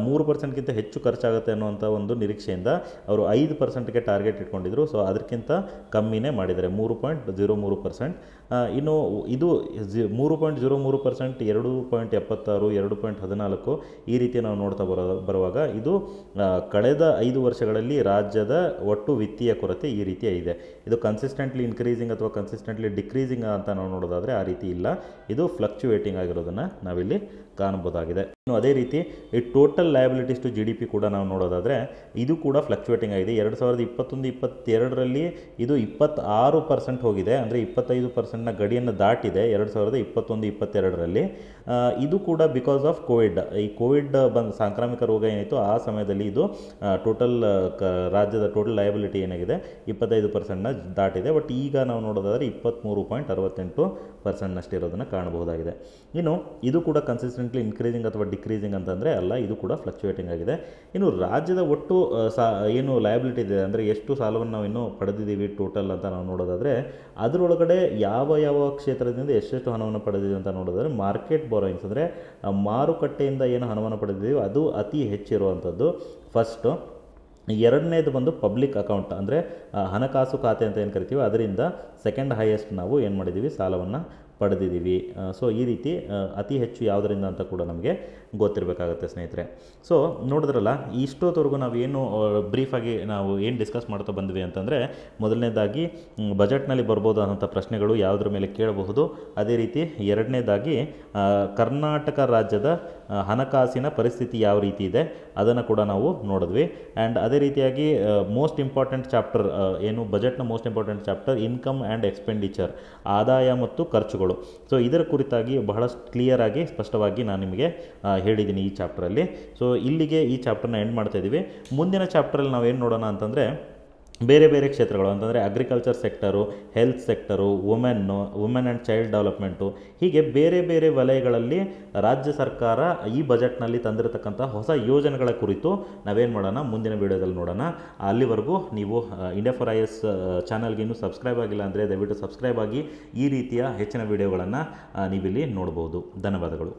A: 3%ಗಿಂತ ಹೆಚ್ಚು ಖರ್ಚಾಗುತ್ತೆ ಅನ್ನುವಂಥ ಒಂದು ನಿರೀಕ್ಷೆಯಿಂದ ಅವರು 5%ಗೆ ಟಾರ್ಗೆಟ್ ಇಟ್ಕೊಂಡಿದ್ರು. ಸೊ ಅದಕ್ಕಿಂತ ಕಮ್ಮಿನೇ ಮಾಡಿದ್ದಾರೆ, 3.03%. ಇನ್ನು ಇದು 3.03%, 2.76, 2.14 ಈ ರೀತಿ ನಾವು ನೋಡ್ತಾ ಬರುವಾಗ ಇದು ಕಳೆದ 5 ವರ್ಷಗಳಲ್ಲಿ ರಾಜ್ಯದ ಒಟ್ಟು ವಿತ್ತೀಯ ಕೊರತೆ ಈ ರೀತಿ ಇದೆ. ಇದು ಕನ್ಸಿಸ್ಟೆಂಟ್ಲಿ ಇನ್ಕ್ರೀಸಿಂಗ್ ಅಥವಾ ಕನ್ಸಿಸ್ಟೆಂಟ್ಲಿ ಡಿಕ್ರೀಸಿಂಗ್ ಅಂತ ನಾವು ನೋಡೋದಾದರೆ ಆ ರೀತಿ ಇಲ್ಲ, ಇದು ಫ್ಲಕ್ಚುಯೇಟಿಂಗ್ ಆಗಿರೋದನ್ನು ನಾವಿಲ್ಲಿ ಕಾಣಬಹುದಾಗಿದೆ. ಇನ್ನು ಅದೇ ರೀತಿ ಈ ಟೋಟಲ್ ಲಯಬಿಲಿಟೀಸ್ ಟು GDP ಕೂಡ ನಾವು ನೋಡೋದಾದರೆ ಇದು ಕೂಡ ಫ್ಲಕ್ಚುಯೇಟಿಂಗ್ ಆಗಿದೆ. 2021-22ರಲ್ಲಿ ಇದು 26% ಹೋಗಿದೆ, ಅಂದರೆ 25%ನ ಗಡಿಯನ್ನು ದಾಟಿದೆ 2021-22ರಲ್ಲಿ. ಇದು ಕೂಡ ಬಿಕಾಸ್ ಆಫ್ ಕೋವಿಡ್. ಈ ಕೋವಿಡ್ ಸಾಂಕ್ರಾಮಿಕ ರೋಗ ಏನಿತ್ತು ಆ ಸಮಯದಲ್ಲಿ ಇದು ಟೋಟಲ್ ರಾಜ್ಯದ ಟೋಟಲ್ ಲಯಬಿಲಿಟಿ ಏನಾಗಿದೆ 25%ನ ದಾಟಿದೆ. ಬಟ್ ಈಗ ನಾವು ನೋಡೋದಾದರೆ 23.68% ಇರೋದನ್ನು ಕಾಣಬಹುದಾಗಿದೆ. ಇನ್ನು ಇದು ಕೂಡ ಕನ್ಸಿಸ್ಟೆಂಟ್ಲಿ ಇನ್ಕ್ರೀಸಿಂಗ್ ಅಥವಾ ಡಿಕ್ರೀಸಿಂಗ್ ಅಂತಂದರೆ ಅಲ್ಲ, ಇದು ಕೂಡ ಫ್ಲಕ್ಚುಯೇಟಿಂಗ್ ಆಗಿದೆ. ಇನ್ನು ರಾಜ್ಯದ ಒಟ್ಟು ಏನು ಲಯಬಿಲಿಟಿ ಇದೆ ಅಂದರೆ ಎಷ್ಟು ಸಾಲವನ್ನು ನಾವು ಇನ್ನೂ ಪಡೆದಿದ್ದೀವಿ ಟೋಟಲ್ ಅಂತ ನಾವು ನೋಡೋದಾದರೆ ಅದರೊಳಗಡೆ ಯಾವ ಕ್ಷೇತ್ರದಿಂದ ಎಷ್ಟೆಷ್ಟು ಹಣವನ್ನು ಪಡೆದಿದ್ದೀವಿ ಅಂತ ನೋಡೋದಾದರೆ ಮಾರ್ಕೆಟ್ ಬಾರೋಯಿಂಗ್ಸ್ ಅಂದರೆ ಮಾರುಕಟ್ಟೆಯಿಂದ ಏನು ಹಣವನ್ನು ಪಡೆದಿದ್ದೀವಿ ಅದು ಅತಿ ಹೆಚ್ಚಿರುವಂಥದ್ದು ಫಸ್ಟು. ಎರಡನೇದು ಬಂದು ಪಬ್ಲಿಕ್ ಅಕೌಂಟ್ ಅಂದರೆ ಹಣಕಾಸು ಖಾತೆ ಅಂತ ಏನು ಕರಿತೀವಿ ಅದರಿಂದ ಸೆಕೆಂಡ್ ಹೈಯೆಸ್ಟ್ ನಾವು ಏನು ಮಾಡಿದ್ದೀವಿ ಸಾಲವನ್ನು ಪಡೆದಿದ್ದೀವಿ. ಸೊ ಈ ರೀತಿ ಅತಿ ಹೆಚ್ಚು ಯಾವುದರಿಂದ ಅಂತ ಕೂಡ ನಮಗೆ ಗೊತ್ತಿರಬೇಕಾಗುತ್ತೆ ಸ್ನೇಹಿತರೆ. ಸೊ ನೋಡಿದ್ರಲ್ಲ, ಇಷ್ಟೊತ್ತವರೆಗೂ ನಾವು ಏನು ಬ್ರೀಫಾಗಿ ನಾವು ಏನು ಡಿಸ್ಕಸ್ ಮಾಡ್ತಾ ಬಂದ್ವಿ ಅಂತಂದರೆ ಮೊದಲನೇದಾಗಿ ಬಜೆಟ್ನಲ್ಲಿ ಬರ್ಬೋದಾದಂಥ ಪ್ರಶ್ನೆಗಳು ಯಾವುದ್ರ ಮೇಲೆ ಕೇಳಬಹುದು, ಅದೇ ರೀತಿ ಎರಡನೇದಾಗಿ ಕರ್ನಾಟಕ ರಾಜ್ಯದ ಹಣಕಾಸಿನ ಪರಿಸ್ಥಿತಿ ಯಾವ ರೀತಿ ಇದೆ ಅದನ್ನು ಕೂಡ ನಾವು ನೋಡಿದ್ವಿ. ಆ್ಯಂಡ್ ಅದೇ ರೀತಿಯಾಗಿ ಮೋಸ್ಟ್ ಇಂಪಾರ್ಟೆಂಟ್ ಚಾಪ್ಟರ್ ಏನು ಬಜೆಟ್ನ most important chapter income and expenditure, ಆದಾಯ ಮತ್ತು ಖರ್ಚುಗಳು. ಸೊ ಇದರ ಕುರಿತಾಗಿ ಬಹಳಷ್ಟು ಕ್ಲಿಯರಾಗಿ ಸ್ಪಷ್ಟವಾಗಿ ನಾನು ನಿಮಗೆ ಹೇಳಿದ್ದೀನಿ ಈ ಚಾಪ್ಟ್ರಲ್ಲಿ. ಸೊ ಇಲ್ಲಿಗೆ ಈ ಚಾಪ್ಟರ್ನ ಎಂಡ್ ಮಾಡ್ತಾ ಇದ್ದೀವಿ. ಮುಂದಿನ ಚಾಪ್ಟ್ರಲ್ಲಿ ನಾವೇನು ನೋಡೋಣ ಅಂತಂದರೆ ಬೇರೆ ಬೇರೆ ಕ್ಷೇತ್ರಗಳು ಅಂತಂದರೆ agriculture sector, health sector, women and child development, ಹೀಗೆ ಬೇರೆ ಬೇರೆ ವಲಯಗಳಲ್ಲಿ ರಾಜ್ಯ ಸರ್ಕಾರ ಈ ಬಜೆಟ್ನಲ್ಲಿ ತಂದಿರತಕ್ಕಂಥ ಹೊಸ ಯೋಜನೆಗಳ ಕುರಿತು ನಾವೇನು ಮಾಡೋಣ ಮುಂದಿನ ವೀಡಿಯೋದಲ್ಲಿ ನೋಡೋಣ. ಅಲ್ಲಿವರೆಗೂ ನೀವು ಇಂಡಿಯಾ ಫಾರ್ IAS ಚಾನಲ್ಗೆ ಇನ್ನೂ ಸಬ್ಸ್ಕ್ರೈಬ್ ಆಗಿಲ್ಲ ಅಂದರೆ ದಯವಿಟ್ಟು ಸಬ್ಸ್ಕ್ರೈಬ್ ಆಗಿ ಈ ರೀತಿಯ ಹೆಚ್ಚಿನ ವೀಡಿಯೋಗಳನ್ನು ನೀವಿಲ್ಲಿ ನೋಡ್ಬೋದು. ಧನ್ಯವಾದಗಳು.